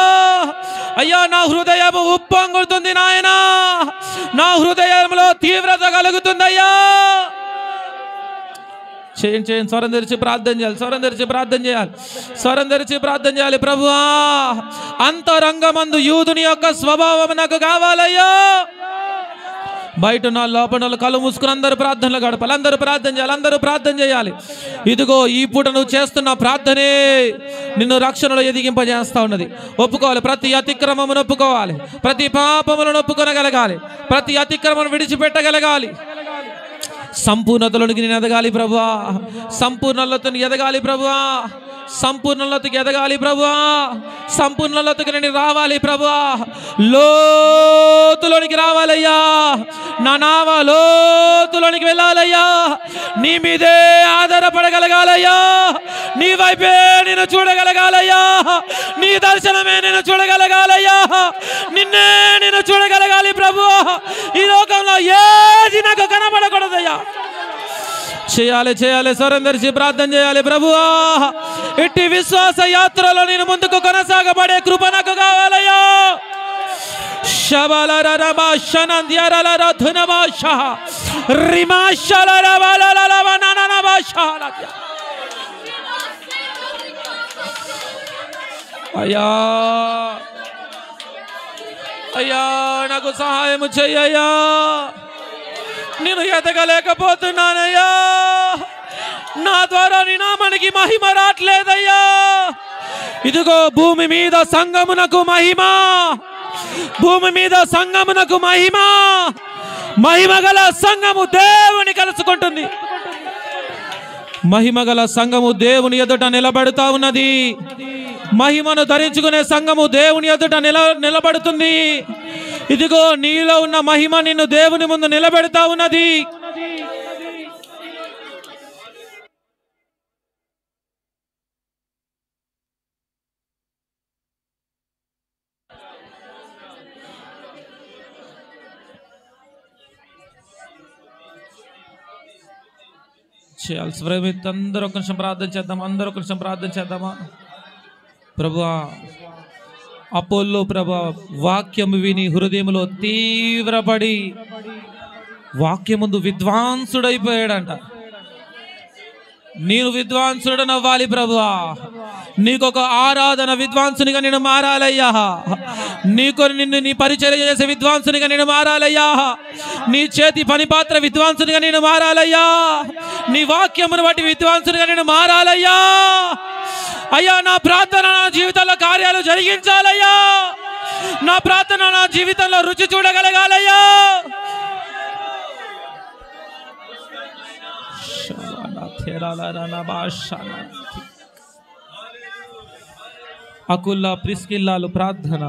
అయ్యా, నా హృదయం ఉప్పొంగుతుంది నాయనా. నా హృదయంలో తీవ్రత కలుగుతుందయ్యా. చేయండి, స్వరం తెరిచి ప్రార్థన చేయాలి. స్వరం తెరిచి ప్రార్థన చేయాలి. స్వరం తెరిచి ప్రార్థన చేయాలి. ప్రభువా, అంతరంగమందు యూదుని యొక్క స్వభావం నాకు కావాలయ్యా. బయట నా లోపల కళ్ళు మూసుకుని అందరూ ప్రార్థనలు గడపాలి. అందరూ ప్రార్థన చేయాలి. అందరూ ప్రార్థన చేయాలి. ఇదిగో ఈ పూట నువ్వు చేస్తున్న ప్రార్థనే నిన్ను రక్షణలో ఎదిగింపజేస్తా ఉన్నది. ఒప్పుకోవాలి. ప్రతి అతిక్రమమును ఒప్పుకోవాలి. ప్రతి పాపములను ఒప్పుకొనగలగాలి. ప్రతి అతిక్రమను విడిచిపెట్టగలగాలి. సంపూర్ణతలోనికి నేను ఎదగాలి ప్రభువా. సంపూర్ణతను ఎదగాలి ప్రభువా. సంపూర్ణతకి ఎదగాలి ప్రభువా. సంపూర్ణతకి నేను రావాలి ప్రభువా. లోతులోనికి రావాలయ్యా. నా నావ లోతులోనికి వెళ్ళాలయ్యా. నీ మీదే ఆధారపడగలగాలయ్యా. నీ వైపే నేను చూడగలగాలయ్యా. నీ దర్శనమే నేను చూడగలగాలయ్యా. నిన్నే నేను చూడగలగాలి ప్రభువా. ఈ లోకంలో ఏది నాకు కనబడకూడదయ్యా. చేయాలి, స్వరం తెరిచి ప్రార్థన చేయాలి. ప్రభువా, ఇట్టి విశ్వాస యాత్రలో నేను ముందుకు కొనసాగబడే కృప నాకు కావాలయ్యా. అయ్యా, అయ్యా, నాకు సహాయం చెయ్యయ్యా. నేను ఎదగలేకపోతున్నానయ్యా. నా ద్వారా నీ నామానికి మహిమ రాట్లేదయ్యా. ఇదిగో భూమి మీద సంగమునకు మహిమ, భూమి మీద సంగమునకు మహిమ. మహిమగల సంఘము దేవుని కలుసుకుంటుంది. మహిమగల సంఘము దేవుని ఎదుట నిలబడుతా ఉన్నది. మహిమను ధరించుకునే సంఘము దేవుని ఎదుట నిలబడుతుంది. ఇదిగో నీలో ఉన్న మహిమ నిన్ను దేవుని ముందు నిలబెడతా ఉన్నది. చేయాల్సి ప్రయత్నం. అందరూ ఒక నిమిషం ప్రార్థన చేద్దాం. అందరూ ఒక నిమిషం ప్రార్థన చేద్దామా? ప్రభువా, అపోల్లో ప్రభా వాక్యము విని హృదయంలో తీవ్రపడి వాక్యముందు విద్వాంసుడైపోయాడంట. నేను విద్వాంసుడనవ్వాలి ప్రభువా, నీకొక ఆరాధన విద్వాంసునిగా నేను మారాలయ్యా. నిన్ను నీ పరిచర్య చేసే విద్వాంసునిగా నేను మారాలయ్యా. నీ చేతి పనిపాత్ర విద్వాంసునిగా నేను మారాలయ్యా. నీ వాక్యమును బట్టి విద్వాంసునిగా నేను మారాలయ్యా. అయ్యా, నా ప్రార్థన నా జీవితంలో కార్యాలు జరిగించాలయ్యా. నా ప్రార్థన నా జీవితంలో రుచి చూడగలగాలయ్యా. అకుల్లా ప్రిస్కిల్లాలు ప్రార్థన.